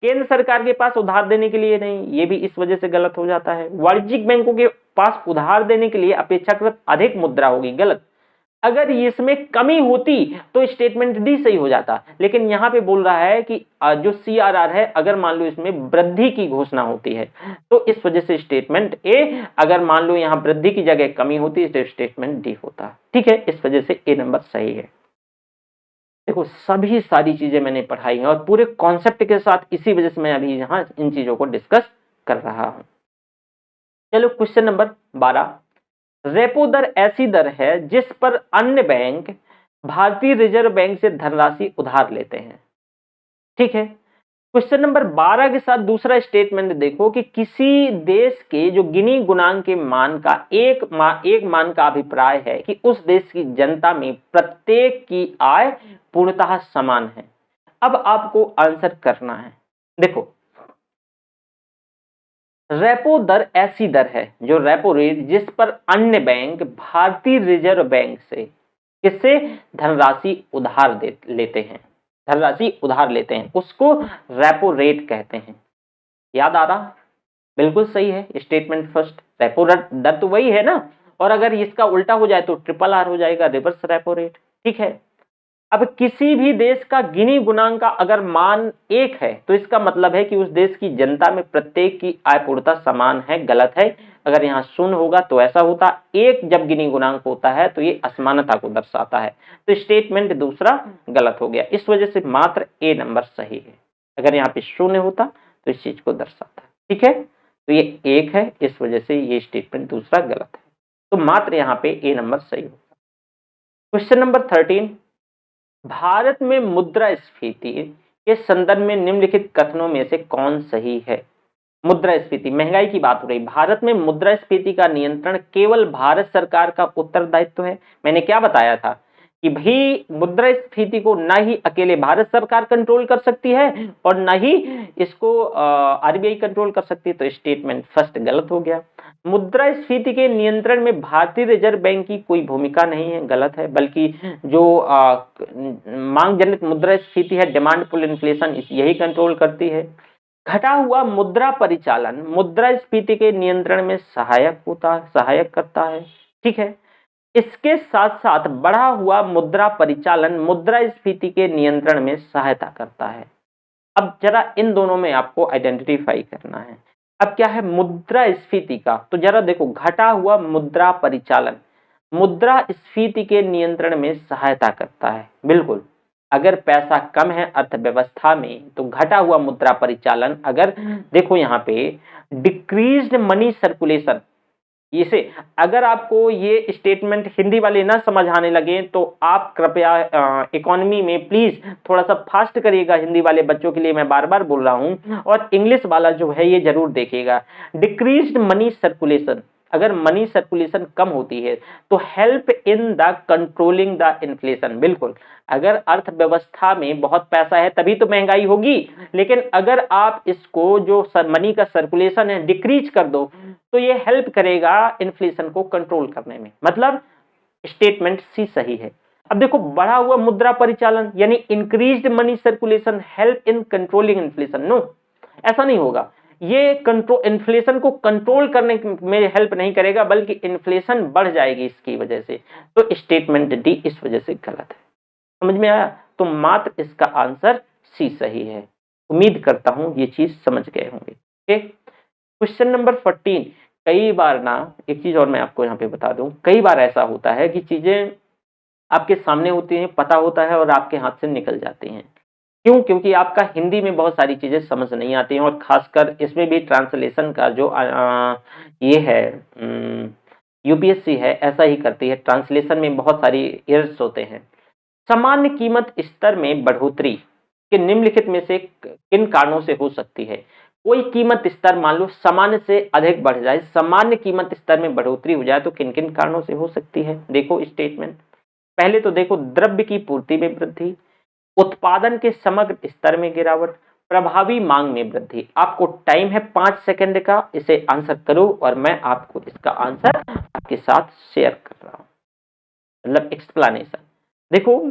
केंद्र सरकार के पास उधार देने के लिए नहीं, ये भी इस वजह से गलत हो जाता है। वाणिज्यिक बैंकों के पास उधार देने के लिए अपेक्षाकृत अधिक मुद्रा होगी, गलत। अगर इसमें कमी होती तो स्टेटमेंट डी सही हो जाता, लेकिन यहां पे बोल रहा है कि जो सीआरआर है, अगर मान लो इसमें वृद्धि की घोषणा होती है तो इस वजह से स्टेटमेंट ए, अगर मान लो यहां वृद्धि की जगह कमी होती तो स्टेटमेंट डी होता। ठीक है, इस वजह से ए नंबर सही है। देखो सभी सारी चीजें मैंने पढ़ाई हैं और पूरे कॉन्सेप्ट के साथ, इसी वजह से मैं अभी यहां इन चीजों को डिस्कस कर रहा हूं। चलो क्वेश्चन नंबर 12, रेपो दर ऐसी दर है जिस पर अन्य बैंक भारतीय रिजर्व बैंक से धनराशि उधार लेते हैं। ठीक है, क्वेश्चन नंबर 12 के साथ दूसरा स्टेटमेंट देखो कि किसी देश के जो गिनी गुणांक के मान का एक मान का अभिप्राय है कि उस देश की जनता में प्रत्येक की आय पूर्णतः समान है। अब आपको आंसर करना है। देखो रेपो दर ऐसी दर है, जो रेपो रेट, जिस पर अन्य बैंक भारतीय रिजर्व बैंक से किससे धनराशि उधार लेते हैं, धनराशि उधार लेते हैं, उसको रेपो रेट कहते हैं। याद आ रहा? बिल्कुल सही है स्टेटमेंट फर्स्ट। रेपो दर तो वही है ना, और अगर इसका उल्टा हो जाए तो ट्रिपल आर हो जाएगा, रिवर्स रेपो रेट। ठीक है, अब किसी भी देश का गिनी गुणांक का अगर मान 1 है तो इसका मतलब है कि उस देश की जनता में प्रत्येक की आय पूर्णतः समान है, गलत है। अगर यहाँ 0 होगा तो ऐसा होता, 1 जब गिनी गुणांक होता है तो ये असमानता को दर्शाता है। तो स्टेटमेंट दूसरा गलत हो गया, इस वजह से मात्र ए नंबर सही है। अगर यहाँ पे 0 होता तो इस चीज को दर्शाता है। ठीक है, तो ये 1 है, इस वजह से ये स्टेटमेंट दूसरा गलत है, तो मात्र यहाँ पे ए नंबर सही होगा। क्वेश्चन नंबर 13, भारत में मुद्रास्फीति के संदर्भ में निम्नलिखित कथनों में से कौन सही है? मुद्रास्फीति, महंगाई की बात हो रही, भारत में मुद्रास्फीति का नियंत्रण केवल भारत सरकार का उत्तरदायित्व है। मैंने क्या बताया था कि भाई मुद्रास्फीति को ना ही अकेले भारत सरकार कंट्रोल कर सकती है और ना ही इसको आरबीआई कंट्रोल कर सकती है, तो स्टेटमेंट फर्स्ट गलत हो गया। मुद्रास्फीति के नियंत्रण में भारतीय रिजर्व बैंक की कोई भूमिका नहीं है, गलत है, बल्कि जो मांग जनित मुद्रास्फीति है, डिमांड पुल इन्फ्लेशन, यही कंट्रोल करती है। घटा हुआ मुद्रा परिचालन मुद्रास्फीति के नियंत्रण में सहायक करता है। ठीक है, इसके साथ साथ बढ़ा हुआ मुद्रा परिचालन मुद्रास्फीति के नियंत्रण में सहायता करता है। अब जरा इन दोनों में आपको आइडेंटिफाई करना है। अब क्या है मुद्रास्फीति का, तो जरा देखो, घटा हुआ मुद्रा परिचालन मुद्रास्फीति के नियंत्रण में सहायता करता है। बिल्कुल, अगर पैसा कम है अर्थव्यवस्था में तो घटा हुआ मुद्रा परिचालन, अगर देखो यहाँ पे डिक्रीज्ड मनी सर्कुलेशन, इसे अगर आपको ये स्टेटमेंट हिंदी वाले ना समझ आने लगे तो आप कृपया इकोनॉमी में प्लीज थोड़ा सा फास्ट करिएगा, हिंदी वाले बच्चों के लिए मैं बार बार बोल रहा हूं, और इंग्लिश वाला जो है ये जरूर देखिएगा। डिक्रीज्ड मनी सर्कुलेशन, अगर मनी सर्कुलेशन कम होती है तो help in the controlling the inflation. बिल्कुल, अगर अर्थव्यवस्था में बहुत पैसा है तभी तो महंगाई होगी, लेकिन अगर आप इसको जो मनी का सर्कुलेशन है डिक्रीज कर दो तो ये हेल्प करेगा इन्फ्लेशन को कंट्रोल करने में। मतलब स्टेटमेंट सी सही है। अब देखो, बढ़ा हुआ मुद्रा परिचालन यानी increased money circulation help in controlling inflation, no, ऐसा नहीं होगा। ये कंट्रोल इन्फ्लेशन को कंट्रोल करने में हेल्प नहीं करेगा, बल्कि इन्फ्लेशन बढ़ जाएगी इसकी वजह से। तो स्टेटमेंट डी इस वजह से गलत है। समझ में आया? तो मात्र इसका आंसर सी सही है। उम्मीद करता हूं ये चीज समझ गए होंगे। क्वेश्चन नंबर 14, कई बार ना एक चीज और मैं आपको यहाँ पे बता दूं, कई बार ऐसा होता है कि चीजें आपके सामने होती हैं, पता होता है और आपके हाथ से निकल जाती हैं। क्यों? क्योंकि आपका हिंदी में बहुत सारी चीजें समझ नहीं आती हैं, और खासकर इसमें भी ट्रांसलेशन का जो ये है यूपीएससी है, ऐसा ही करती है, ट्रांसलेशन में बहुत सारी एरर्स होते हैं। सामान्य कीमत स्तर में बढ़ोतरी के निम्नलिखित में से किन कारणों से हो सकती है? कोई कीमत स्तर मान लो सामान्य से अधिक बढ़ जाए, सामान्य कीमत स्तर में बढ़ोतरी हो जाए तो किन किन कारणों से हो सकती है? देखो स्टेटमेंट, पहले तो देखो, द्रव्य की पूर्ति में वृद्धि, उत्पादन के समग्र स्तर में गिरावट, प्रभावी मांग में वृद्धि। आपको टाइम है 5 सेकंड का, इसे आंसर करो और मैं आपको इसका आंसर आपके साथ शेयर कर रहा हूं, मतलब एक्सप्लेनेशन। देखो,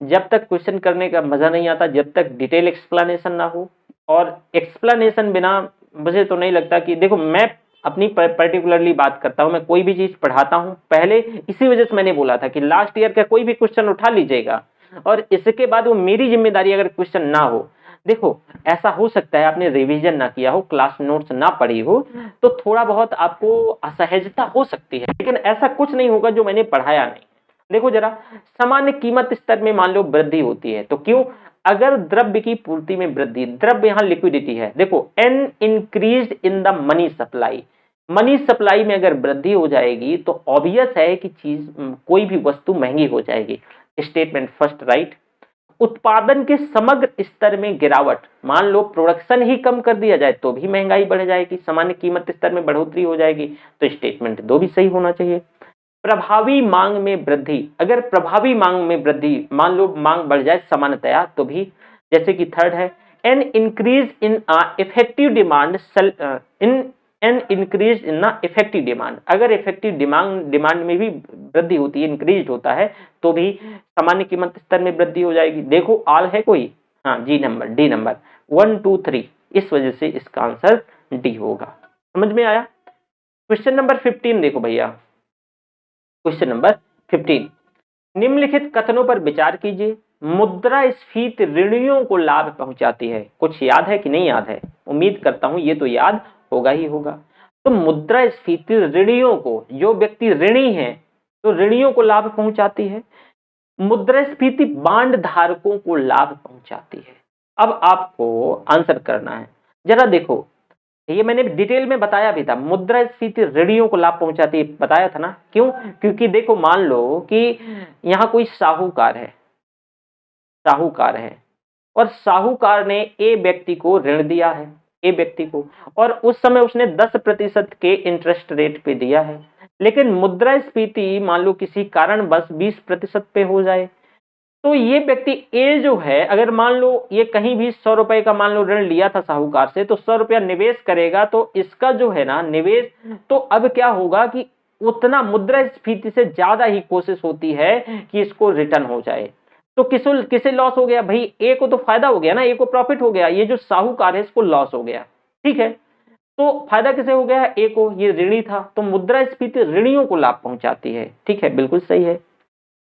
जब तक क्वेश्चन करने का मजा नहीं आता, जब तक डिटेल एक्सप्लेनेशन ना हो, और एक्सप्लेनेशन बिना मुझे तो नहीं लगता कि, देखो मैं अपनी पर्टिकुलरली बात करता हूं, मैं कोई भी चीज पढ़ाता हूं पहले, इसी वजह से मैंने बोला था कि लास्ट ईयर का कोई भी क्वेश्चन उठा लीजिएगा और इसके बाद वो मेरी जिम्मेदारी अगर क्वेश्चन ना हो। देखो ऐसा हो सकता है आपने रिवीजन ना किया हो, क्लास नोट्स ना पढ़ी हो, तो थोड़ा बहुत आपको असहजता हो सकती है, लेकिन ऐसा कुछ नहीं होगा जो मैंने पढ़ाया नहीं। देखो जरा, सामान्य कीमत स्तर में मान लो वृद्धि होती है, तो क्यों? अगर द्रव्य की पूर्ति में वृद्धि, द्रव्य यहां लिक्विडिटी है, देखो N increase in the money supply, money supply में अगर वृद्धि हो जाएगी तो ऑब्वियस है कि चीज कोई भी वस्तु महंगी हो जाएगी। Statement first right. उत्पादन के समग्र स्तर में गिरावट, मान लो प्रोडक्शन ही कम कर दिया जाए तो भी महंगाई बढ़ जाएगी, सामान्य कीमत स्तर में बढ़ोतरी हो जाएगी, तो स्टेटमेंट दो भी सही होना चाहिए। प्रभावी मांग में वृद्धि, अगर प्रभावी मांग में वृद्धि, मान लो मांग बढ़ जाए सामान्यतया तो भी, जैसे कि थर्ड है N increase in effective demand, in an increase in effective demand, अगर इफेक्टिव डिमांड में भी वृद्धि होती है, इंक्रीज होता है, तो भी सामान्य कीमत स्तर में वृद्धि हो जाएगी। देखो आल है कोई, हाँ डी नंबर 1 2 3, इस वजह से इसका आंसर डी होगा। समझ में आया? क्वेश्चन नंबर 15 देखो भैया, क्वेश्चन नंबर 15, निम्नलिखित कथनों पर विचार कीजिए। मुद्रास्फीति ऋणियों को लाभ पहुंचाती है, कुछ याद है कि नहीं याद है? उम्मीद करता हूं ये तो याद होगा ही होगा। तो मुद्रास्फीति ऋणियों को, जो व्यक्ति ऋणी है तो ऋणियों को लाभ पहुंचाती है। मुद्रास्फीति बांड धारकों को लाभ पहुंचाती है। अब आपको आंसर करना है। जरा देखो, ये मैंने डिटेल में बताया भी था, मुद्रास्फीति ऋणियों को लाभ पहुंचाती है, बताया था ना। क्यों? क्योंकि देखो मान लो कि यहां कोई साहूकार है और साहूकार ने ए व्यक्ति को ऋण दिया है, ए व्यक्ति को, और उस समय उसने 10% के इंटरेस्ट रेट पे दिया है, लेकिन मुद्रास्फीति मान लो किसी कारणवश 20% पे हो जाए, तो ये व्यक्ति ए जो है, अगर मान लो ये कहीं भी 100 रुपए का मान लो ऋण लिया था साहूकार से, तो 100 रुपया निवेश करेगा, तो इसका जो है ना निवेश, तो अब क्या होगा कि उतना मुद्रास्फीति से ज्यादा ही कोशिश होती है कि इसको रिटर्न हो जाए। तो किसे लॉस हो गया भाई? ए को तो फायदा हो गया ना, ए को प्रॉफिट हो गया, ये जो साहूकार है इसको लॉस हो गया। ठीक है, तो फायदा किसे हो गया? ए को, ये ऋणी था, तो मुद्रास्फीति ऋणियों को लाभ पहुंचाती है। ठीक है, बिल्कुल सही है।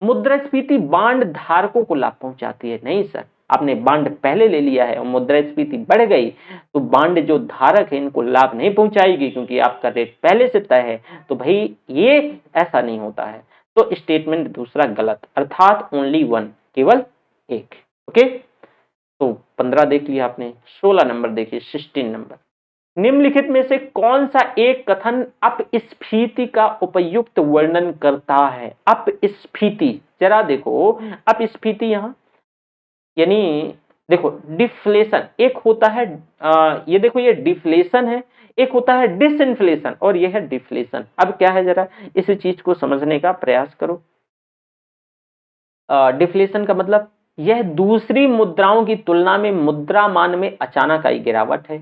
मुद्रास्फीति बांड धारकों को लाभ पहुंचाती है, नहीं सर, आपने बांड पहले ले लिया है और मुद्रास्फीति बढ़ गई तो बांड जो धारक है इनको लाभ नहीं पहुंचाएगी, क्योंकि आपका रेट पहले से तय है। तो भाई ये ऐसा नहीं होता है, तो स्टेटमेंट दूसरा गलत, अर्थात ओनली वन, केवल एक। ओके, तो 15 देख लिया आपने। 16 नंबर देखिए, 16 नंबर, निम्नलिखित में से कौन सा एक कथन अपस्फीति का उपयुक्त वर्णन करता है? अपस्फीति, जरा देखो, अपस्फीति यहां यानी देखो डिफ्लेशन, एक होता है ये देखो ये डिफ्लेशन है, एक होता है डिसइंफ्लेशन और ये है डिफ्लेशन। अब क्या है, जरा इस चीज को समझने का प्रयास करो। डिफ्लेशन का मतलब यह दूसरी मुद्राओं की तुलना में मुद्रा मान में अचानक आई गिरावट है।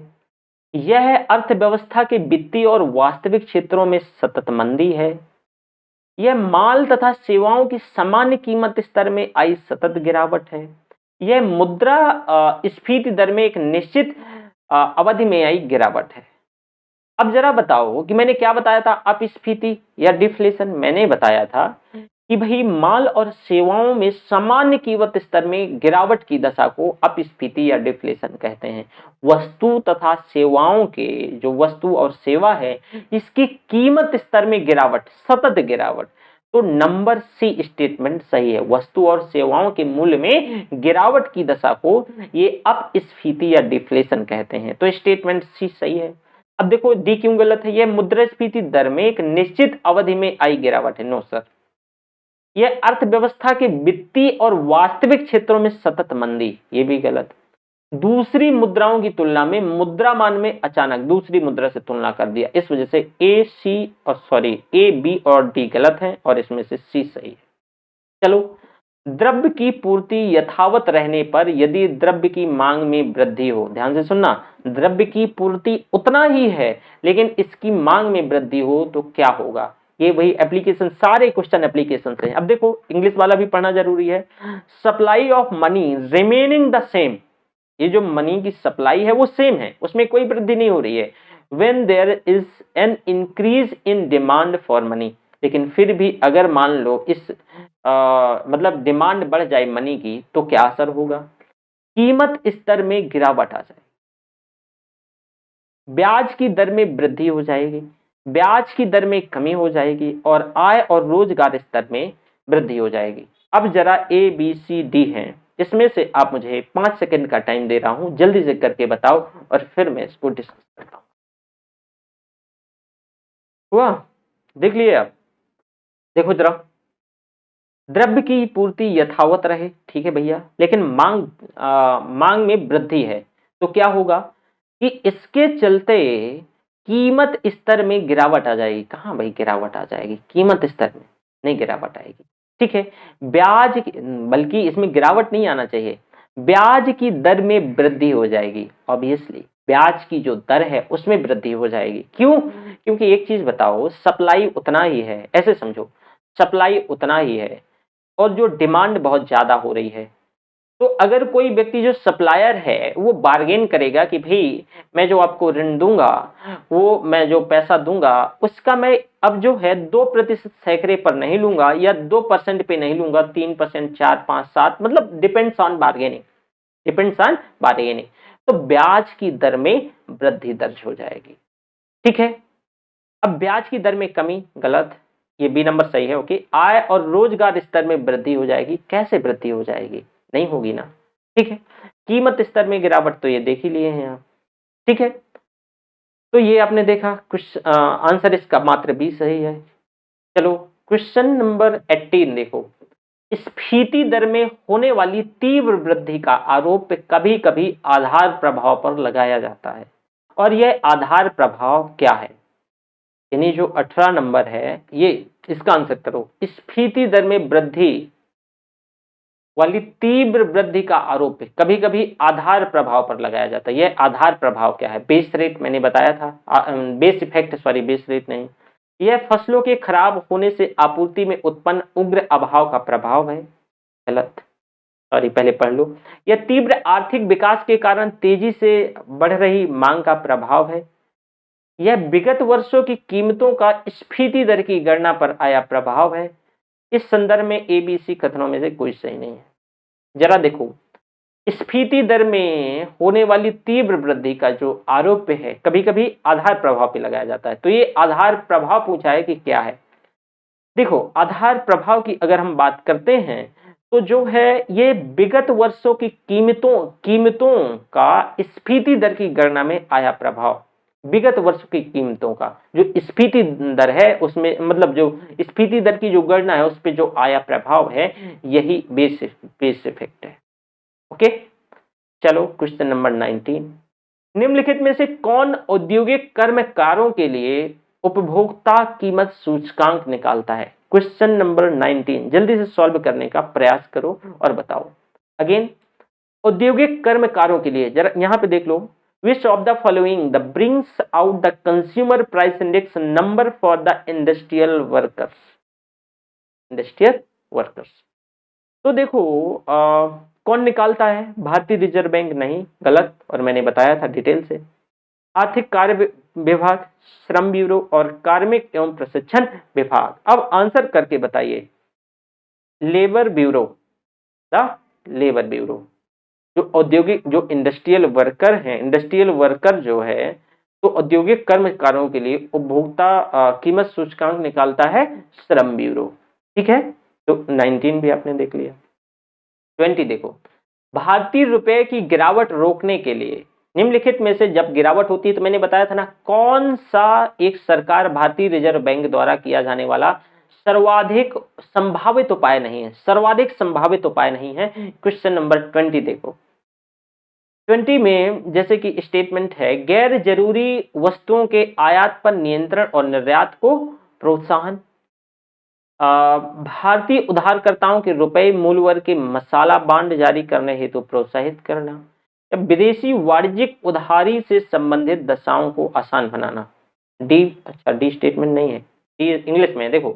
यह अर्थव्यवस्था के वित्तीय और वास्तविक क्षेत्रों में सतत मंदी है। यह माल तथा सेवाओं की सामान्य कीमत स्तर में आई सतत गिरावट है। यह मुद्रा स्फीति दर में एक निश्चित अवधि में आई गिरावट है। अब जरा बताओ कि मैंने क्या बताया था, अपस्फीति या डिफ्लेशन? मैंने बताया था कि भाई माल और सेवाओं में सामान्य कीमत स्तर में गिरावट की दशा को अपस्फीति या डिफ्लेशन कहते हैं। वस्तु तथा सेवाओं के, जो वस्तु और सेवा है, इसकी कीमत स्तर में गिरावट, सतत गिरावट, तो नंबर सी स्टेटमेंट सही है। वस्तु और सेवाओं के मूल्य में गिरावट की दशा को ये अपस्फीति या डिफ्लेशन कहते हैं, तो स्टेटमेंट सी सही है। अब देखो डी क्यों गलत है? यह मुद्रास्फीति दर में एक निश्चित अवधि में आई गिरावट है, नो सर। यह अर्थव्यवस्था के वित्तीय और वास्तविक क्षेत्रों में सतत मंदी, ये भी गलत। दूसरी मुद्राओं की तुलना में मुद्रा मान में अचानक दूसरी मुद्रा से तुलना कर दिया, इस वजह से ए बी और डी गलत है और इसमें से सी सही है। चलो, द्रव्य की पूर्ति यथावत रहने पर यदि द्रव्य की मांग में वृद्धि हो, ध्यान से सुनना, द्रव्य की पूर्ति उतना ही है लेकिन इसकी मांग में वृद्धि हो तो क्या होगा? ये वही एप्लीकेशन, सारे क्वेश्चन एप्लीकेशन से। अब देखो इंग्लिश वाला भी पढ़ना जरूरी है। Supply of money remaining the same, ये जो मनी की सप्लाई है वो सेम है, उसमें कोई वृद्धि नहीं हो रही है। When there is an increase in demand for money, लेकिन फिर भी अगर मान लो इस मतलब डिमांड बढ़ जाए मनी की, तो क्या असर होगा? कीमत स्तर में गिरावट आ जाए, ब्याज की दर में वृद्धि हो जाएगी, ब्याज की दर में कमी हो जाएगी और आय और रोजगार स्तर में वृद्धि हो जाएगी। अब जरा ए बी सी डी है, इसमें से आप मुझे 5 सेकंड का टाइम दे रहा हूं, जल्दी से करके बताओ और फिर मैं इसको डिस्कस करता हूं। हुआ? देख लिए आप? देखो जरा, द्रव्य की पूर्ति यथावत रहे, ठीक है भैया, लेकिन मांग में वृद्धि है, तो क्या होगा कि इसके चलते कीमत स्तर में गिरावट आ जाएगी। कहाँ भाई गिरावट आ जाएगी? कीमत स्तर में नहीं गिरावट आएगी, ठीक है। बल्कि इसमें गिरावट नहीं आना चाहिए, ब्याज की दर में वृद्धि हो जाएगी। ऑब्वियसली ब्याज की जो दर है उसमें वृद्धि हो जाएगी। क्यों? क्योंकि एक चीज बताओ, सप्लाई उतना ही है, ऐसे समझो, सप्लाई उतना ही है और जो डिमांड बहुत ज्यादा हो रही है, तो अगर कोई व्यक्ति जो सप्लायर है वो बार्गेन करेगा कि भाई मैं जो आपको ऋण दूंगा, वो मैं जो पैसा दूंगा उसका मैं अब जो है 2% सैकड़े पर नहीं लूंगा या 2% पे नहीं लूंगा, 3%, 4, 5, 7, मतलब depends on bargaining, depends on bargaining, तो ब्याज की दर में वृद्धि दर्ज हो जाएगी, ठीक है। अब ब्याज की दर में कमी गलत, ये बी नंबर सही है, ओके। आय और रोजगार स्तर में वृद्धि हो जाएगी, कैसे वृद्धि हो जाएगी? नहीं होगी ना, ठीक है। कीमत स्तर में गिरावट तो ये देख ही लिए हैं आप, ठीक है। तो ये आपने देखा, कुछ आंसर इसका मात्र बी सही है। चलो क्वेश्चन नंबर 18 देखो, स्फीति दर में होने वाली तीव्र वृद्धि का आरोप कभी कभी आधार प्रभाव पर लगाया जाता है, और यह आधार प्रभाव क्या है? यानी जो 18 नंबर है, ये इसका आंसर करो। स्फीति दर में वृद्धि वाली तीव्र वृद्धि का आरोप कभी कभी आधार प्रभाव पर लगाया जाता है। यह आधार प्रभाव क्या है? बेस रेट मैंने बताया था, base effect, sorry base rate नहीं। यह फसलों के खराब होने से आपूर्ति में उत्पन्न उग्र अभाव का प्रभाव है। गलत, सॉरी पहले पढ़ लो। यह तीव्र आर्थिक विकास के कारण तेजी से बढ़ रही मांग का प्रभाव है। यह विगत वर्षों की कीमतों का स्फीति दर की गणना पर आया प्रभाव है। इस संदर्भ में एबीसी कथनों में से कोई सही नहीं है। जरा देखो, स्फीति दर में होने वाली तीव्र वृद्धि का जो आरोप है कभी कभी आधार प्रभाव पे लगाया जाता है, तो ये आधार प्रभाव पूछा है कि क्या है। देखो आधार प्रभाव की अगर हम बात करते हैं तो जो है ये विगत वर्षों की कीमतों का स्फीति दर की गणना में आया प्रभाव। विगत वर्ष की कीमतों का जो स्फीति दर है उसमें, मतलब जो स्फीति दर की जो गणना है उस पे जो आया प्रभाव है, यही बेस इफेक्ट है, ओके। चलो क्वेश्चन नंबर 19, निम्नलिखित में से कौन औद्योगिक कर्मकारों के लिए उपभोक्ता कीमत सूचकांक निकालता है? क्वेश्चन नंबर 19 जल्दी से सॉल्व करने का प्रयास करो और बताओ। अगेन, औद्योगिक कर्मकारों के लिए जरा यहां पे देख लो, which of the following the brings out the consumer price index number for the industrial workers? तो देखो कौन निकालता है? भारतीय रिजर्व बैंक नहीं, गलत, और मैंने बताया था डिटेल से। आर्थिक कार्य विभाग, श्रम ब्यूरो और कार्मिक एवं प्रशिक्षण विभाग। अब आंसर करके बताइए। Labour bureau, labour bureau. जो औद्योगिक, जो इंडस्ट्रियल वर्कर हैं, इंडस्ट्रियल वर्कर जो है, तो औद्योगिक कर्मकारों के लिए उपभोक्ता कीमत सूचकांक निकालता है श्रम ब्यूरो, ठीक है। तो 19 भी आपने देख लिया। 20 देखो, भारतीय रुपए की गिरावट रोकने के लिए निम्नलिखित में से जब गिरावट होती है तो मैंने बताया था ना, कौन सा एक सरकार भारतीय रिजर्व बैंक द्वारा किया जाने वाला सर्वाधिक संभावित उपाय नहीं है? सर्वाधिक संभावित उपाय नहीं है। क्वेश्चन नंबर 20 देखो, 20 में जैसे कि स्टेटमेंट है, गैर जरूरी वस्तुओं के आयात पर नियंत्रण और निर्यात को प्रोत्साहन, भारतीय उधारकर्ताओं के रुपए मूल्यवर्ग के मसाला बांड जारी करने हेतु प्रोत्साहित करना, या विदेशी वाणिज्यिक उधारी से संबंधित दशाओं को आसान बनाना। डी, अच्छा डी स्टेटमेंट नहीं है, डी इंग्लिश में देखो,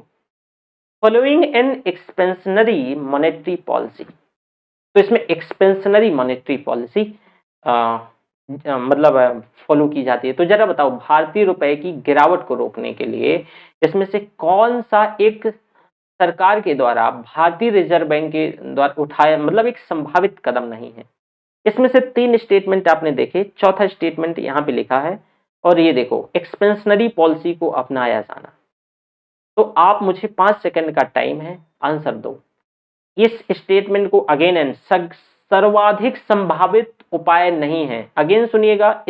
following an expansionary monetary policy. तो इसमें एक्सपेंशनरी मॉनेटरी पॉलिसी मतलब फॉलो की जाती है। तो जरा बताओ, भारतीय रुपए की गिरावट को रोकने के लिए इसमें से कौन सा एक सरकार के द्वारा, भारतीय रिजर्व बैंक के द्वारा उठाया, मतलब एक संभावित कदम नहीं है। इसमें से 3 स्टेटमेंट आपने देखे, चौथा स्टेटमेंट यहाँ पे लिखा है, और ये देखो, एक्सपेंशनरी पॉलिसी को अपनाया जाना। तो आप मुझे 5 सेकंड का टाइम है, आंसर दो। इस स्टेटमेंट को अगेन एंड सर्वाधिक संभावित उपाय नहीं है। अगेन सुनिएगा,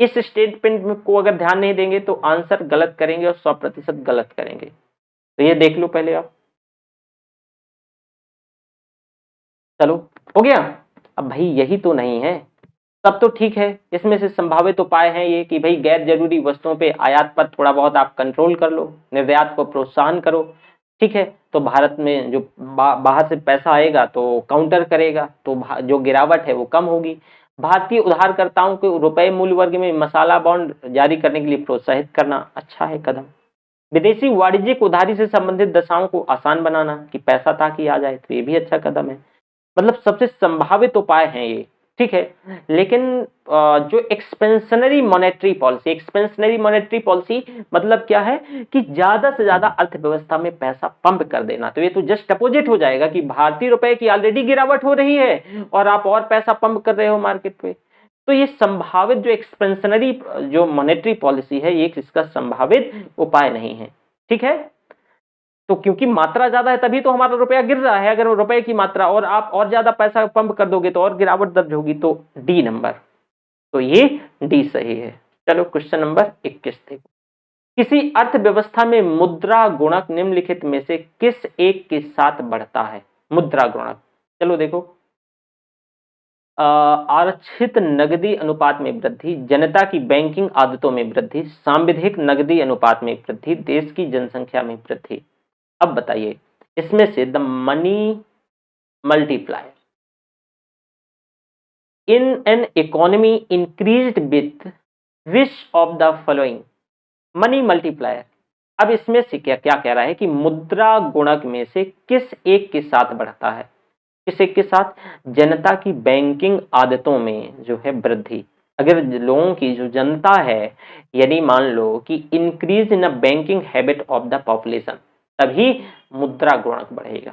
इस स्टेटमेंट को अगर ध्यान नहीं देंगे तो आंसर गलत करेंगे और 100% गलत करेंगे। तो ये देख लो पहले आप। चलो, हो गया। अब भाई यही तो नहीं है, तब तो ठीक है। इसमें से संभावित उपाय है ये कि भाई गैर जरूरी वस्तुओं पे आयात पर थोड़ा बहुत आप कंट्रोल कर लो, निर्यात को प्रोत्साहन करो, ठीक है। तो भारत में जो बाहर से पैसा आएगा तो काउंटर करेगा, तो जो गिरावट है वो कम होगी। भारतीय उधारकर्ताओं को रुपए मूल्य वर्ग में मसाला बॉन्ड जारी करने के लिए प्रोत्साहित करना, अच्छा है कदम। विदेशी वाणिज्यिक उधारी से संबंधित दशाओं को आसान बनाना कि पैसा ताकि आ जाए, तो ये भी अच्छा कदम है। मतलब सबसे संभावित उपाय हैं ये, ठीक है। लेकिन जो एक्सपेंशनरी मॉनेटरी पॉलिसी मतलब क्या है कि ज्यादा से ज्यादा अर्थव्यवस्था में पैसा पंप कर देना। तो ये तो जस्ट अपोजिट हो जाएगा कि भारतीय रुपए की ऑलरेडी गिरावट हो रही है और आप और पैसा पंप कर रहे हो मार्केट पे। तो ये संभावित जो एक्सपेंशनरी जो मॉनेटरी पॉलिसी है, ये इसका संभावित उपाय नहीं है, ठीक है। तो क्योंकि मात्रा ज्यादा है तभी तो हमारा रुपया गिर रहा है। अगर रुपए की मात्रा और आप और ज्यादा पैसा पंप कर दोगे तो और गिरावट दर्ज होगी। तो डी नंबर, तो ये डी सही है। चलो क्वेश्चन नंबर 21 देखो। किसी अर्थव्यवस्था में मुद्रा गुणक निम्नलिखित में से किस एक के साथ बढ़ता है? मुद्रा गुणक, चलो देखो, आरक्षित नकदी अनुपात में वृद्धि, जनता की बैंकिंग आदतों में वृद्धि, सांविधिक नकदी अनुपात में वृद्धि, देश की जनसंख्या में वृद्धि। अब बताइए इसमें से the money multiplier in an economy increased with which of the following? Money multiplier. अब इसमें से क्या क्या कह रहा है कि मुद्रा गुणक में से किस एक के साथ बढ़ता है? किस एक के साथ? जनता की बैंकिंग आदतों में जो है वृद्धि। अगर लोगों की जो जनता है, यदि मान लो कि increase in banking habit of the population, तभी मुद्रा गुणक बढ़ेगा।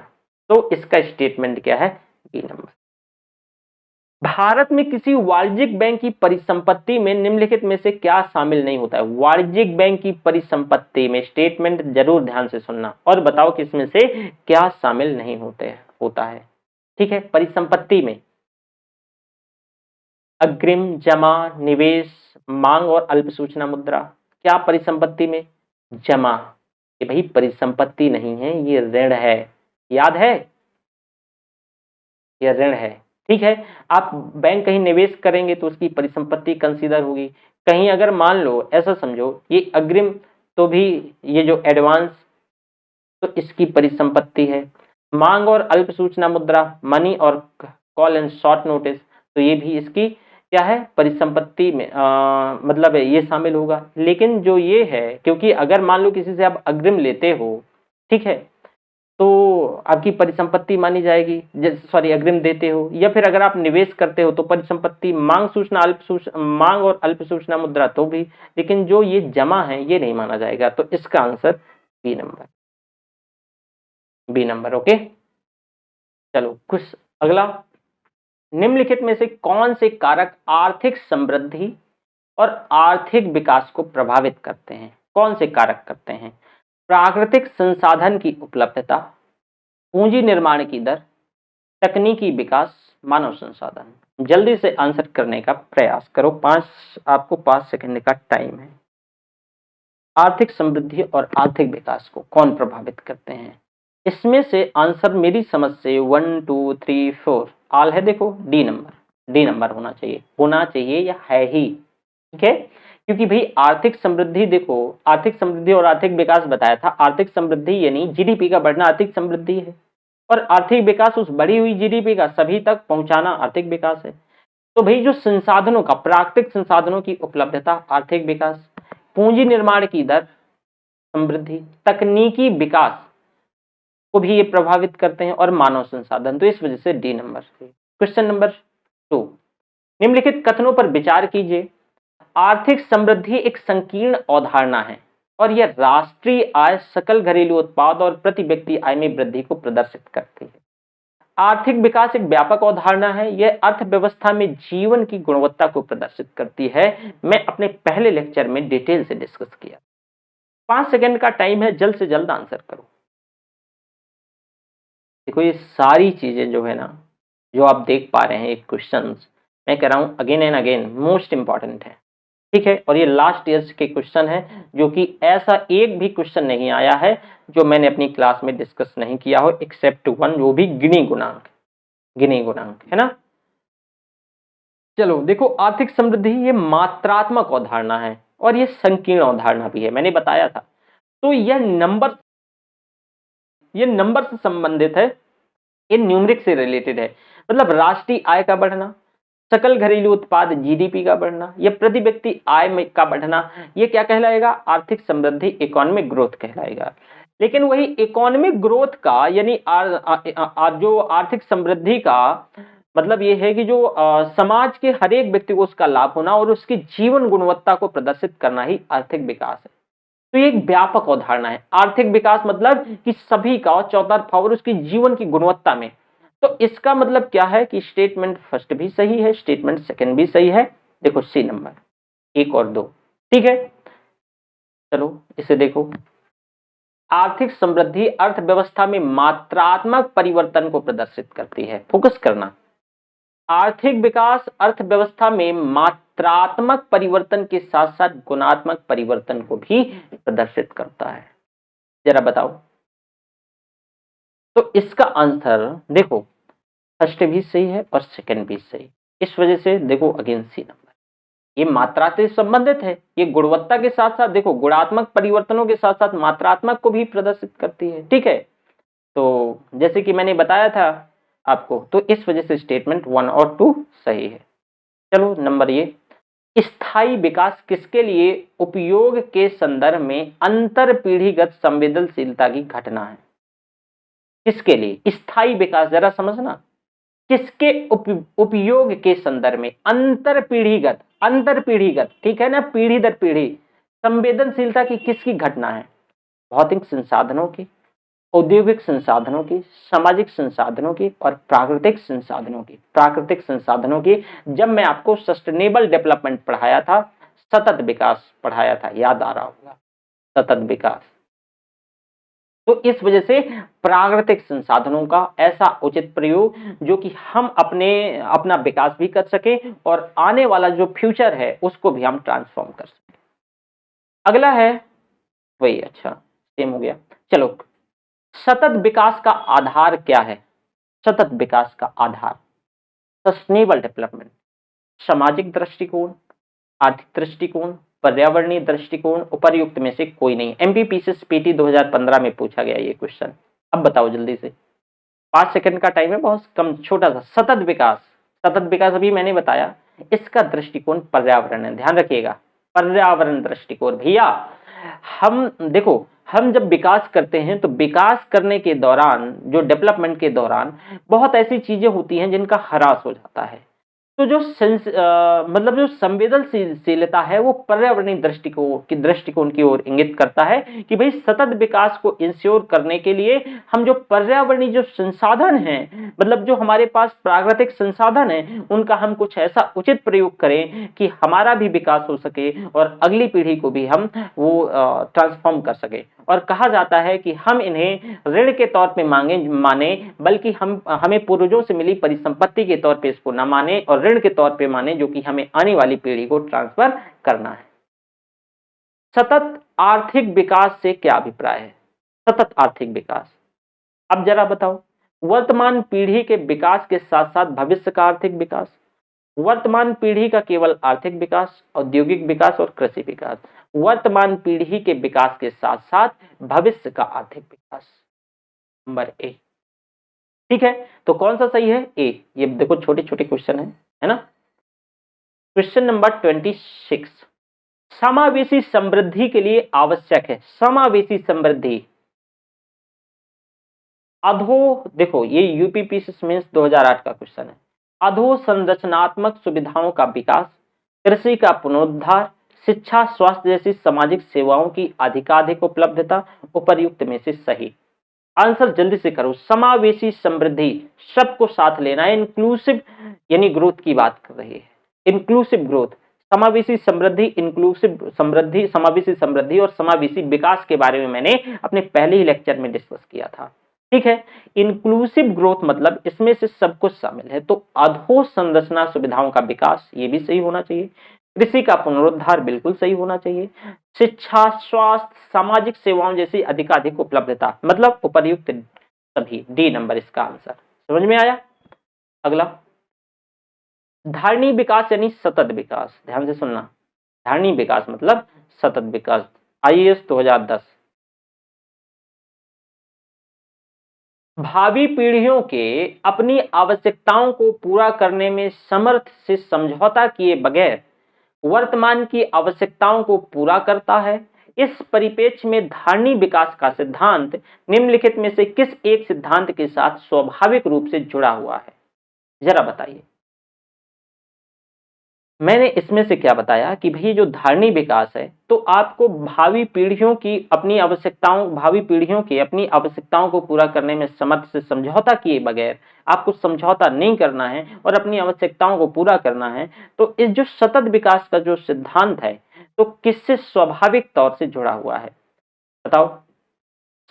तो इसका स्टेटमेंट क्या है? B number. भारत में किसी वाणिज्यिक बैंक की परिसंपत्ति में निम्नलिखित में से क्या शामिल नहीं होता है? वाणिज्यिक बैंक की परिसंपत्ति में, स्टेटमेंट जरूर ध्यान से सुनना और बताओ कि इसमें से क्या शामिल नहीं होता है, ठीक है। परिसंपत्ति में अग्रिम, जमा, निवेश, मांग और अल्प सूचना मुद्रा। क्या परिसंपत्ति में? जमा। ये भाई परिसंपत्ति नहीं है, ये ऋण है, याद है, ये ऋण है, ठीक है। आप बैंक कहीं निवेश करेंगे तो उसकी परिसंपत्ति कंसीडर होगी। कहीं अगर मान लो, ऐसा समझो ये अग्रिम, तो भी ये जो एडवांस, तो इसकी परिसंपत्ति है। मांग और अल्प सूचना मुद्रा, मनी और कॉल एंड शॉर्ट नोटिस, तो ये भी इसकी क्या है? परिसंपत्ति में मतलब ये शामिल होगा। लेकिन जो ये है, क्योंकि अगर मान लो किसी से आप अग्रिम लेते हो, ठीक है, तो आपकी परिसंपत्ति मानी जाएगी, सॉरी अग्रिम देते हो, या फिर अगर आप निवेश करते हो तो परिसंपत्ति, मांग और अल्प सूचना मुद्रा तो भी। लेकिन जो ये जमा है ये नहीं माना जाएगा। तो इसका answer B number, B number, okay. चलो कुछ अगला, निम्नलिखित में से कौन से कारक आर्थिक समृद्धि और आर्थिक विकास को प्रभावित करते हैं? कौन से कारक करते हैं? प्राकृतिक संसाधन की उपलब्धता, पूंजी निर्माण की दर, तकनीकी विकास, मानव संसाधन। जल्दी से आंसर करने का प्रयास करो, आपको 5 सेकंड का टाइम है। आर्थिक समृद्धि और आर्थिक विकास को कौन प्रभावित करते हैं? इसमें से आंसर मेरी समझ से 1 2 3 4 आल है। देखो डी नंबर, डी नंबर होना चाहिए या है ही, ठीक है। क्योंकि भाई आर्थिक समृद्धि, देखो आर्थिक समृद्धि और आर्थिक विकास बताया था। आर्थिक समृद्धि यानी जीडीपी का बढ़ना आर्थिक समृद्धि है, और आर्थिक विकास उस बढ़ी हुई जीडीपी का सभी तक पहुंचाना आर्थिक विकास है। तो भाई जो संसाधनों का, प्राकृतिक संसाधनों की उपलब्धता आर्थिक विकास, पूंजी निर्माण की दर समृद्धि, तकनीकी विकास को भी ये प्रभावित करते हैं, और मानव संसाधन। तो इस वजह से डी नंबर। क्वेश्चन नंबर 2, निम्नलिखित कथनों पर विचार कीजिए। आर्थिक समृद्धि एक संकीर्ण अवधारणा है और यह राष्ट्रीय आय, सकल घरेलू उत्पाद और प्रति व्यक्ति आय में वृद्धि को प्रदर्शित करती है। आर्थिक विकास एक व्यापक अवधारणा है, यह अर्थव्यवस्था में जीवन की गुणवत्ता को प्रदर्शित करती है। मैं अपने पहले लेक्चर में डिटेल से डिस्कस किया। 5 सेकंड का टाइम है, जल्द से जल्द आंसर करो। देखो ये सारी चीजें जो है ना, जो आप देख पा रहे हैं, एक क्वेश्चन मैं कह रहा हूं again and again, most important है, ठीक है। और ये लास्ट ईयर्स के क्वेश्चन है, जो कि ऐसा एक भी क्वेश्चन नहीं आया है जो मैंने अपनी क्लास में डिस्कस नहीं किया हो, एक्सेप्ट वन, जो भी गिनी गुणांक है ना। चलो देखो, आर्थिक समृद्धि ये मात्रात्मक अवधारणा है और ये संकीर्ण अवधारणा भी है, मैंने बताया था। तो यह नंबर से संबंधित है, ये न्यूमरिक से रिलेटेड है। मतलब राष्ट्रीय आय का बढ़ना, सकल घरेलू उत्पाद जीडीपी का बढ़ना, या प्रति व्यक्ति आय में का बढ़ना, ये क्या कहलाएगा? आर्थिक समृद्धि, इकोनॉमिक ग्रोथ कहलाएगा। लेकिन वही इकोनॉमिक ग्रोथ का यानी जो आर्थिक समृद्धि का मतलब ये है कि जो समाज के हर एक व्यक्ति को उसका लाभ होना और उसकी जीवन गुणवत्ता को प्रदर्शित करना ही आर्थिक विकास है। तो ये एक व्यापक अवधारणा है। आर्थिक विकास मतलब कि सभी का चौतरफा और उसकी जीवन की गुणवत्ता में। तो इसका मतलब क्या है कि स्टेटमेंट फर्स्ट भी सही है, स्टेटमेंट सेकंड भी सही है। देखो सी नंबर 1 और 2, ठीक है। चलो इसे देखो, आर्थिक समृद्धि अर्थव्यवस्था में मात्रात्मक परिवर्तन को प्रदर्शित करती है। फोकस करना, आर्थिक विकास अर्थव्यवस्था में मात्रात्मक परिवर्तन के साथ साथ गुणात्मक परिवर्तन को भी प्रदर्शित करता है। जरा बताओ। तो इसका आंसर देखो, फर्स्ट भी सही है और सेकंड भी सही। इस वजह से देखो अगेन सी नंबर, ये मात्रा से संबंधित है, ये गुणवत्ता के साथ साथ देखो गुणात्मक परिवर्तनों के साथ साथ मात्रात्मक को भी प्रदर्शित करती है, ठीक है। तो जैसे कि मैंने बताया था आपको, तो इस वजह से स्टेटमेंट 1 और 2 सही है। चलो नंबर ये, स्थायी विकास किसके लिए उपयोग के संदर्भ में अंतर पीढ़ीगत संवेदनशीलता की घटना है? किसके लिए स्थायी विकास, जरा समझना, किसके उपयोग के संदर्भ में? अंतर पीढ़ीगत, ठीक है ना, पीढ़ी दर पीढ़ी संवेदनशीलता की किसकी घटना है? भौतिक संसाधनों की, औद्योगिक संसाधनों की, सामाजिक संसाधनों की और प्राकृतिक संसाधनों की। जब मैं आपको सस्टेनेबल डेवलपमेंट पढ़ाया था, सतत विकास पढ़ाया था, याद आ रहा होगा, सतत विकास। तो इस वजह से प्राकृतिक संसाधनों का ऐसा उचित प्रयोग जो कि हम अपना विकास भी कर सके और आने वाला जो फ्यूचर है उसको भी हम ट्रांसफॉर्म कर सके। अगला है वही, अच्छा सेम हो गया। चलो, सतत विकास का आधार क्या है? सतत विकास का आधार सस्टेनेबल डेवलपमेंट, सामाजिक दृष्टिकोण, आर्थिक दृष्टिकोण, पर्यावरणीय दृष्टिकोण, उपर्युक्त में से कोई नहीं। एमपीपीसीएस पीटी 2015 में पूछा गया ये क्वेश्चन। अब बताओ जल्दी से, 5 सेकंड का टाइम है, बहुत कम, छोटा सा। सतत विकास अभी मैंने बताया, इसका दृष्टिकोण पर्यावरण है, ध्यान रखिएगा, पर्यावरण दृष्टिकोण। भैया हम देखो, हम जब विकास करते हैं तो विकास करने के दौरान, जो डेवलपमेंट के दौरान बहुत ऐसी चीजें होती हैं जिनका ह्रास हो जाता है। तो जो मतलब जो संवेदनशीलता है वो पर्यावरणीय दृष्टिकोण की ओर इंगित करता है कि भाई सतत विकास को इंश्योर करने के लिए हम जो पर्यावरणीय जो संसाधन हैं, मतलब जो हमारे पास प्राकृतिक संसाधन हैं, उनका हम कुछ ऐसा उचित प्रयोग करें कि हमारा भी विकास हो सके और अगली पीढ़ी को भी हम वो ट्रांसफॉर्म कर सके। और कहा जाता है कि हम इन्हें ऋण के तौर पे माने, बल्कि हमें पूर्वजों से मिली परिसंपत्ति के तौर पे इसको न माने और ऋण के तौर पे माने, जो कि हमें आने वाली पीढ़ी को ट्रांसफर करना है। सतत आर्थिक विकास से क्या अभिप्राय है? सतत आर्थिक विकास, अब जरा बताओ। वर्तमान पीढ़ी के विकास के साथ साथ भविष्य का आर्थिक विकास, वर्तमान पीढ़ी का केवल आर्थिक विकास, औद्योगिक विकास और कृषि विकास, वर्तमान पीढ़ी के विकास के साथ साथ भविष्य का आर्थिक विकास, नंबर ए, ठीक है। तो कौन सा सही है? ए। ये देखो छोटे छोटे क्वेश्चन है ना। क्वेश्चन नंबर 26, समावेशी समृद्धि के लिए आवश्यक है, समावेशी समृद्धि देखो ये यूपीपीसीएस मेंस 2008 का क्वेश्चन है। अधोसंरचनात्मक सुविधाओं का विकास, कृषि का पुनरुद्धार, शिक्षा स्वास्थ्य जैसी सामाजिक सेवाओं की अधिकाधिक उपलब्धता, उपर्युक्त में से सही आंसर जल्दी से करो। समावेशी समृद्धि, सबको साथ लेना है, इंक्लूसिव यानी ग्रोथ की बात कर रही है, इंक्लूसिव ग्रोथ, समावेशी समृद्धि, इंक्लूसिव समृद्धि, समावेशी समृद्धि और समावेशी विकास के बारे में मैंने अपने पहले ही लेक्चर में डिस्कस किया था। ठीक है, इंक्लूसिव ग्रोथ मतलब इसमें से सब कुछ शामिल है, तो अधोसंरचना सुविधाओं का विकास ये भी सही होना चाहिए, कृषि का पुनरुद्धार बिल्कुल सही होना चाहिए, शिक्षा स्वास्थ्य सामाजिक सेवाओं जैसी अधिकाधिक उपलब्धता मतलब उपर्युक्त सभी, डी नंबर इसका आंसर। समझ में आया। अगला धारणी विकास यानी सतत विकास, ध्यान से सुनना, धारणी विकास मतलब सतत विकास, आईएएस 2010। भावी पीढ़ियों के अपनी आवश्यकताओं को पूरा करने में समर्थ से समझौता किए बगैर वर्तमान की आवश्यकताओं को पूरा करता है। इस परिप्रेक्ष्य में धारणी विकास का सिद्धांत निम्नलिखित में से किस एक सिद्धांत के साथ स्वाभाविक रूप से जुड़ा हुआ है, जरा बताइए। मैंने इसमें से क्या बताया कि भाई जो धारणी विकास है तो आपको भावी पीढ़ियों की अपनी आवश्यकताओं, भावी पीढ़ियों की अपनी आवश्यकताओं को पूरा करने में समर्थ से समझौता किए बगैर आपको समझौता नहीं करना है और अपनी आवश्यकताओं को पूरा करना है। तो इस जो सतत विकास का जो सिद्धांत है तो किससे स्वाभाविक तौर से जुड़ा हुआ है बताओ।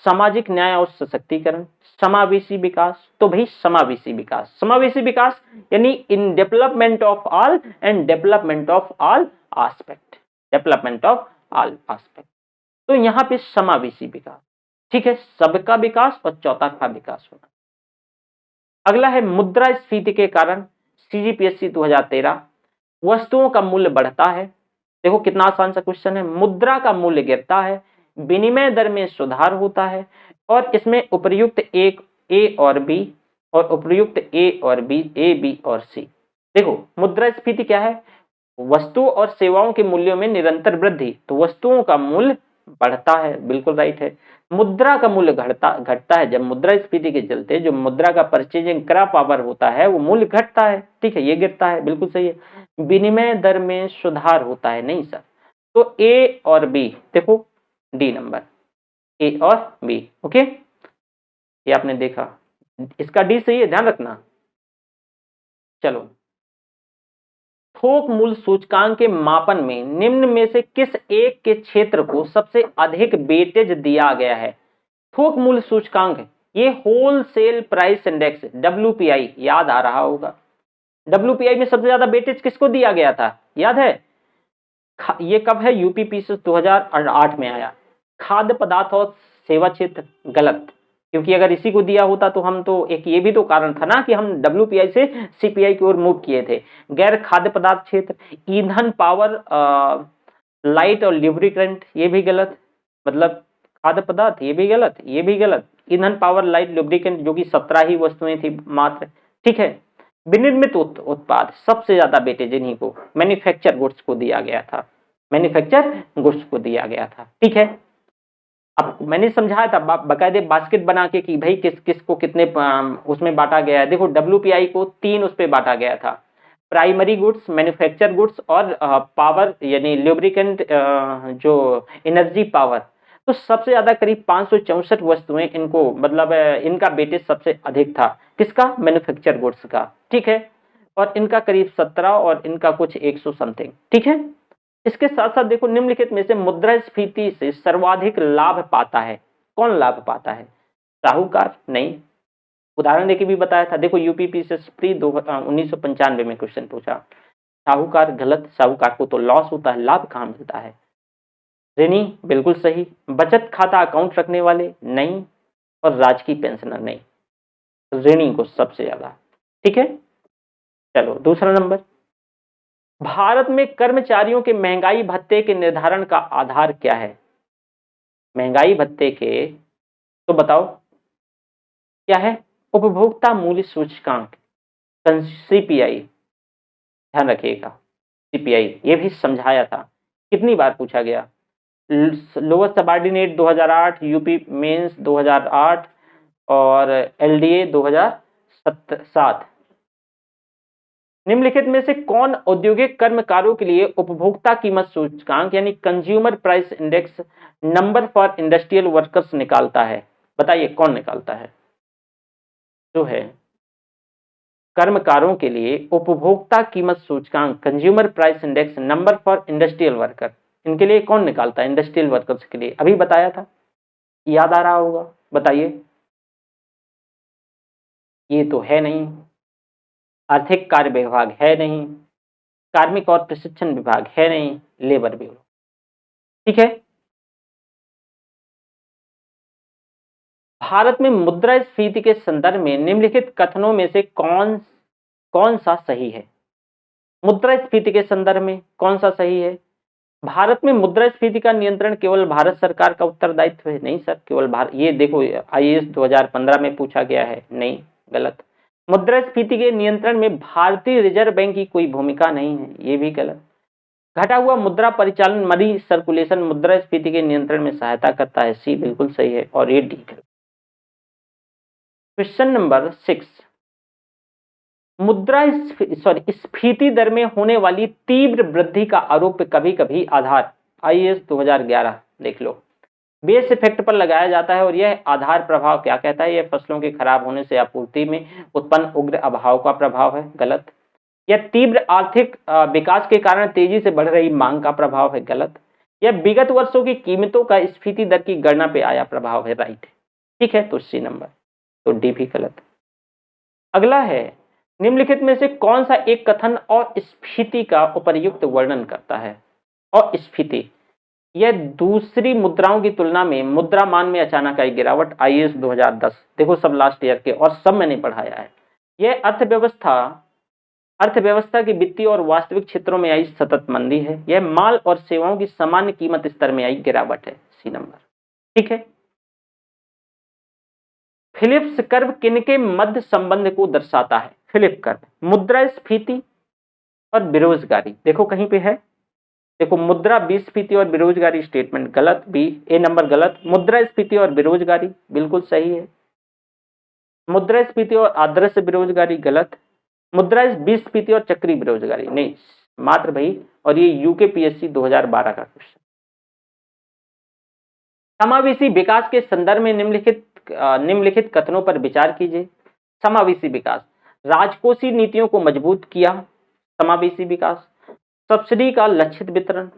सामाजिक न्याय और सशक्तिकरण, समावेशी विकास, तो भाई समावेशी विकास, समावेशी विकास यानी in development of all and development of all aspect, development of all aspect, तो यहाँ पे समावेशी विकास। ठीक है, सबका विकास और चौतरफा विकास होना। अगला है मुद्रास्फीति के कारण सीजीपीएससी 2013 वस्तुओं का मूल्य बढ़ता है। देखो कितना आसान सा क्वेश्चन है, मुद्रा का मूल्य गिरता है, विनिमय दर में सुधार होता है और इसमें उपर्युक्त एक ए और बी और उपर्युक्त ए और बी, ए बी और सी। देखो मुद्रास्फीति क्या है, वस्तु और सेवाओं के मूल्यों में निरंतर वृद्धि, तो वस्तुओं का मूल्य बढ़ता है, बिल्कुल राइट है। मुद्रा का मूल्य घटता है, जब मुद्रास्फीति के चलते जो मुद्रा का परचेजिंग करा पावर होता है वो मूल्य घटता है, ठीक है, ये गिरता है, बिल्कुल सही है। विनिमय दर में सुधार होता है, नहीं सर, तो ए और बी, देखो डी नंबर, ए और बी, ओके, ये आपने देखा, इसका डी सही है, ध्यान रखना। चलो, थोक मूल्य सूचकांक के मापन में निम्न में से किस एक के क्षेत्र को सबसे अधिक वेटेज दिया गया है। थोक मूल्य सूचकांक ये होलसेल प्राइस इंडेक्स WPI, याद आ रहा होगा, WPI में सबसे ज्यादा वेटेज किसको दिया गया था, याद है, ये कब है, यूपीपीएससी 2008 में आया। खाद्य पदार्थ और सेवा क्षेत्र गलत, क्योंकि अगर इसी को दिया होता तो हम तो, एक ये भी तो कारण था ना कि हम WPI से CPI की ओर मूव किए थे। गैर खाद्य पदार्थ क्षेत्र, ईंधन पावर लाइट और ल्यूब्रिकेंट, ये भी गलत, मतलब खाद्य पदार्थ ये भी गलत, ये भी गलत, ईंधन पावर लाइट लुब्रिकेंट जो कि 17 ही वस्तुएं थी मात्र, ठीक है। विनिर्मित उत्पाद सबसे ज्यादा वेटेज इन्हीं को, मैन्युफैक्चर गुड्स को दिया गया था, मैन्युफैक्चर गुड्स को दिया गया था, ठीक है। अब मैंने समझाया था बकायदे बास्केट बना के कि भाई किस किस को कितने उसमें बांटा गया है। देखो WPI को 3 उस पे बांटा गया था, प्राइमरी गुड्स, मैन्युफैक्चर गुड्स और पावर यानी ल्यूब्रिकेंट जो एनर्जी पावर। तो सबसे ज्यादा करीब 564 वस्तुएं इनको, मतलब इनका वेटेज सबसे अधिक था, किसका, मैन्युफैक्चर गुड्स का, ठीक है, और इनका करीब 17 और इनका कुछ 100 समथिंग, ठीक है। इसके साथ साथ देखो निम्नलिखित में से मुद्रास्फीति से सर्वाधिक लाभ पाता है, कौन लाभ पाता है, साहूकार, नहीं, उदाहरण देके भी बताया था। देखो यूपीपीएससी 1995 में क्वेश्चन पूछा, साहूकार गलत, साहूकार को तो लॉस होता है, लाभ कहाँ मिलता है। ऋणी बिल्कुल सही, बचत खाता अकाउंट रखने वाले नहीं, और राजकीय पेंशनर नहीं, ऋणी को सबसे ज्यादा, ठीक है। चलो दूसरा नंबर, भारत में कर्मचारियों के महंगाई भत्ते के निर्धारण का आधार क्या है, महंगाई भत्ते के, तो बताओ क्या है, उपभोक्ता मूल्य सूचकांक, CPI, ध्यान रखिएगा, CPI ये भी समझाया था, कितनी बार पूछा गया, लोअर सबऑर्डिनेट 2008, यूपी मेंस 2008 और LDA 2007, निम्नलिखित में से कौन औद्योगिक कर्मकारों के लिए उपभोक्ता कीमत सूचकांक यानी consumer price index number for industrial workers निकालता है? बताइए कौन निकालता है? जो है कर्मकारों के लिए उपभोक्ता कीमत सूचकांक consumer price index number for industrial worker, इनके लिए कौन निकालता है? इंडस्ट्रियल वर्कर्स के लिए अभी बताया था, याद आ रहा होगा, बताइए। ये तो है नहीं, आर्थिक कार्य विभाग है नहीं, कार्मिक और प्रशिक्षण विभाग है नहीं, लेबर ब्यूरो। ठीक है, भारत में मुद्रास्फीति के संदर्भ में निम्नलिखित कथनों में से कौन कौन सा सही है? मुद्रास्फीति के संदर्भ में कौन सा सही है? भारत में मुद्रास्फीति का नियंत्रण केवल भारत सरकार का उत्तरदायित्व है? नहीं सर, केवल भारत, ये देखो आईएएस 2015 में पूछा गया है, नहीं, गलत। मुद्रास्फीति के नियंत्रण में भारतीय रिजर्व बैंक की कोई भूमिका नहीं है, ये भी गलत। घटा हुआ मुद्रा परिचालन मनी सर्कुलेशन मुद्रास्फीति के नियंत्रण में सहायता करता है, सी बिल्कुल सही है, और ये डी गलत। क्वेश्चन नंबर 6, स्फीति दर में होने वाली तीव्र वृद्धि का आरोप कभी कभी आधार, आईएएस 2011 देख लो, बेस इफेक्ट पर लगाया जाता है, और यह आधार प्रभाव क्या कहता है? यह फसलों के खराब होने से आपूर्ति में उत्पन्न उग्र अभाव का प्रभाव है, गलत। यह तीव्र आर्थिक विकास के कारण तेजी से बढ़ रही मांग का प्रभाव है, गलत। यह विगत वर्षों की कीमतों का स्फीति दर की गणना पे आया प्रभाव है, राइट। ठीक है, तो सी नंबर, तो डी भी गलत। अगला है, निम्नलिखित में से कौन सा एक कथन अस्फीति का उपर्युक्त वर्णन करता है? अस्फीति, यह दूसरी मुद्राओं की तुलना में मुद्रा मान में अचानक आई गिरावट, आईएएस 2010, देखो सब लास्ट ईयर के और सब मैंने पढ़ाया है। यह अर्थव्यवस्था की वित्तीय और वास्तविक क्षेत्रों में आई सतत मंदी है। यह माल और सेवाओं की सामान्य कीमत स्तर में आई गिरावट है, सी नंबर। ठीक है, फिलिप्स कर्व किनके मध्य संबंध को दर्शाता है? फिलिप कर्व, मुद्रास्फीति और बेरोजगारी, देखो कहीं पे है, देखो मुद्रास्फीति और बेरोजगारी स्टेटमेंट, गलत, बी, ए नंबर गलत। मुद्रास्फीति और बेरोजगारी बिल्कुल सही है। मुद्रास्फीति और आदर्श बेरोजगारी गलत। मुद्रास्फीति और चक्री बेरोजगारी नहीं, मात्र भाई, और ये यूकेपीएससी 2012 का क्वेश्चन। समावेशी विकास के संदर्भ में निम्नलिखित कथनों पर विचार कीजिए। समावेशी विकास, राजकोषीय नीतियों को मजबूत किया, समावेशी विकास, सब्सिडी का लक्षित वितरण,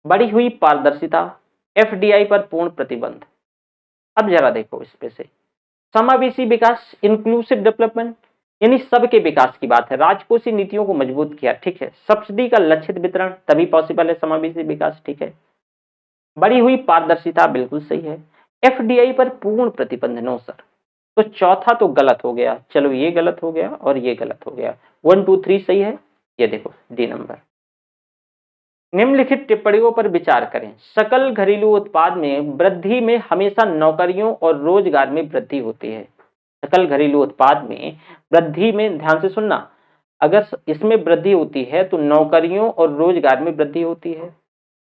बढ़ी हुई पारदर्शिता, एफडीआई पर पूर्ण प्रतिबंध। अब जरा देखो इस पे से, समावेशी विकास इंक्लूसिव डेवलपमेंट यानी सबके विकास की बात है, राजकोषीय नीतियों को मजबूत किया, ठीक है। सब्सिडी का लक्षित वितरण तभी पॉसिबल है समावेशी विकास, ठीक है। बढ़ी हुई पारदर्शिता बिल्कुल सही है। एफडीआई पर पूर्ण प्रतिबंध, नो सर, तो चौथा तो गलत हो गया, चलो ये गलत हो गया और ये गलत हो गया, 1 2 3 सही है, ये देखो डी नंबर। निम्नलिखित टिप्पणियों पर विचार करें। सकल घरेलू उत्पाद में वृद्धि में हमेशा नौकरियों और रोजगार में वृद्धि होती है। सकल घरेलू उत्पाद में वृद्धि में, ध्यान से सुनना, अगर इसमें वृद्धि होती है तो नौकरियों और रोजगार में वृद्धि होती है,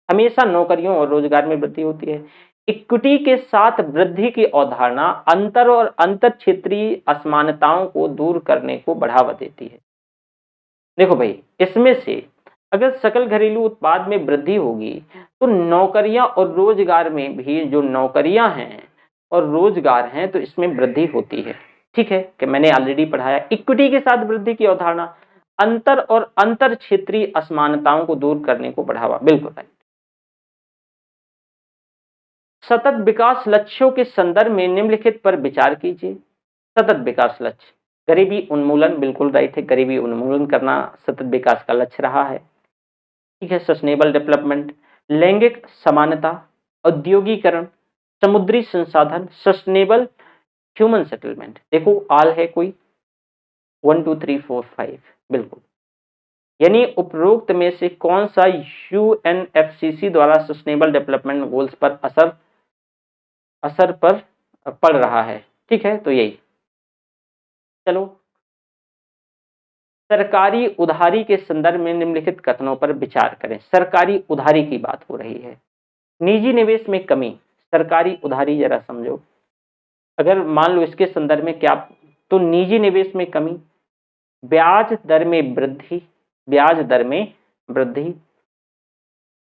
हमेशा नौकरियों और रोजगार में वृद्धि होती है। इक्विटी के साथ वृद्धि की अवधारणा अंतर और अंतर क्षेत्रीय असमानताओं को दूर करने को बढ़ावा देती है। देखो भाई, इसमें से अगर सकल घरेलू उत्पाद में वृद्धि होगी तो नौकरियां और रोजगार में भी, जो नौकरियां हैं और रोजगार हैं, तो इसमें वृद्धि होती है, ठीक है, कि मैंने ऑलरेडी पढ़ाया। इक्विटी के साथ वृद्धि की अवधारणा अंतर और अंतर क्षेत्रीय असमानताओं को दूर करने को बढ़ावा, बिल्कुल राइट। सतत विकास लक्ष्यों के संदर्भ में निम्नलिखित पर विचार कीजिए। सतत विकास लक्ष्य, गरीबी उन्मूलन, बिल्कुल राइट है, गरीबी उन्मूलन करना सतत विकास का लक्ष्य रहा है, ठीक है। सस्टेनेबल डेवलपमेंट, लैंगिक समानता, औद्योगिकरण, समुद्री संसाधन, सस्टेनेबल ह्यूमन सेटलमेंट, देखो आल है कोई, 1 2 3 4 5, बिल्कुल। यानी उपरोक्त में से कौन सा यूएनएफसीसी द्वारा सस्टेनेबल डेवलपमेंट गोल्स पर असर पर पड़ रहा है, ठीक है, तो यही। चलो, सरकारी उधारी के संदर्भ में निम्नलिखित कथनों पर विचार करें। सरकारी उधारी की बात हो रही है। निजी निवेश में कमी, सरकारी उधारी जरा समझो, अगर मान लो इसके संदर्भ में क्या, तो निजी निवेश में कमी, ब्याज दर में वृद्धि, ब्याज दर में वृद्धि,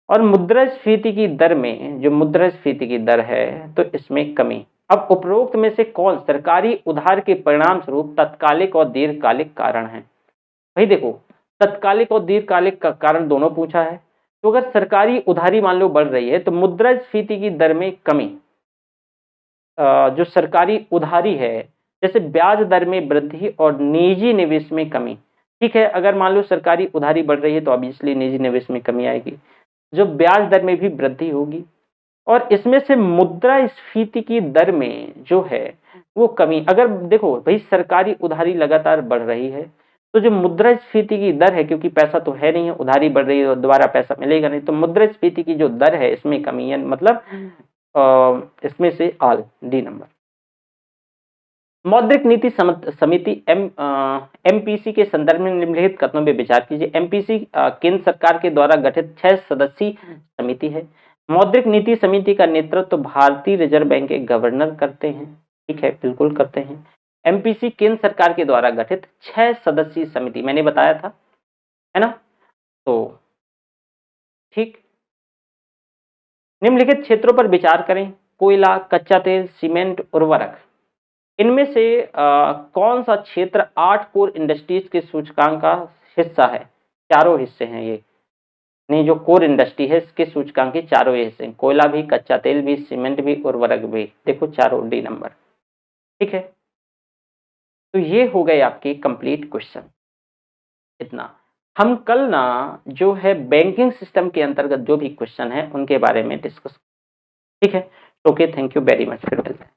और मुद्रास्फीति की दर में, जो मुद्रास्फीति की दर है तो इसमें कमी। अब उपरोक्त में से कौन सरकारी उधार के परिणाम स्वरूप तत्कालिक और दीर्घकालिक कारण है? भाई देखो, तत्कालिक और दीर्घकालिक का कारण दोनों पूछा है। तो अगर सरकारी उधारी मान लो बढ़ रही है तो मुद्रास्फीति की दर में कमी, जो सरकारी उधारी है, जैसे ब्याज दर में वृद्धि और निजी निवेश में कमी। ठीक है, अगर मान लो सरकारी उधारी बढ़ रही है तो ऑब्वियसली निजी निवेश में कमी आएगी, जो ब्याज दर में भी वृद्धि होगी, और इसमें से मुद्रास्फीति की दर में जो है वो कमी। अगर देखो भाई सरकारी उधारी लगातार बढ़ रही है तो जो मुद्रास्फीति की दर है, क्योंकि पैसा तो है नहीं है, उधारी बढ़ रही है तो दोबारा पैसा मिलेगा नहीं, तो मुद्रास्फीति की जो दर है इसमें कमी है, मतलब इसमें से आल डी नंबर। मौद्रिक नीति समिति एमपीसी के संदर्भ में निम्नलिखित कथनों पर विचार कीजिए। एमपीसी केंद्र सरकार के द्वारा गठित 6 सदस्यीय समिति है। मौद्रिक नीति समिति का नेतृत्व भारतीय रिजर्व बैंक के गवर्नर करते हैं। ठीक है, बिल्कुल करते हैं। एमपीसी केंद्र सरकार के द्वारा गठित 6 सदस्यीय समिति, मैंने बताया था, है ना? तो ठीक, निम्नलिखित क्षेत्रों पर विचार करें। कोयला, कच्चा तेल, सीमेंट, उर्वरक। इनमें से कौन सा क्षेत्र 8 कोर इंडस्ट्रीज के सूचकांक का हिस्सा है? चारों हिस्से हैं ये, नहीं, जो कोर इंडस्ट्री है इसके सूचकांक के चारों हिस्से, कोयला भी, कच्चा तेल भी, सीमेंट भी, उर्वरक भी, देखो चारों डी नंबर। ठीक है, तो ये हो गए आपके कंप्लीट क्वेश्चन। इतना हम कल ना जो है बैंकिंग सिस्टम के अंतर्गत जो भी क्वेश्चन है उनके बारे में डिस्कस। ठीक है, okay, thank you very much, फिर मिलते हैं।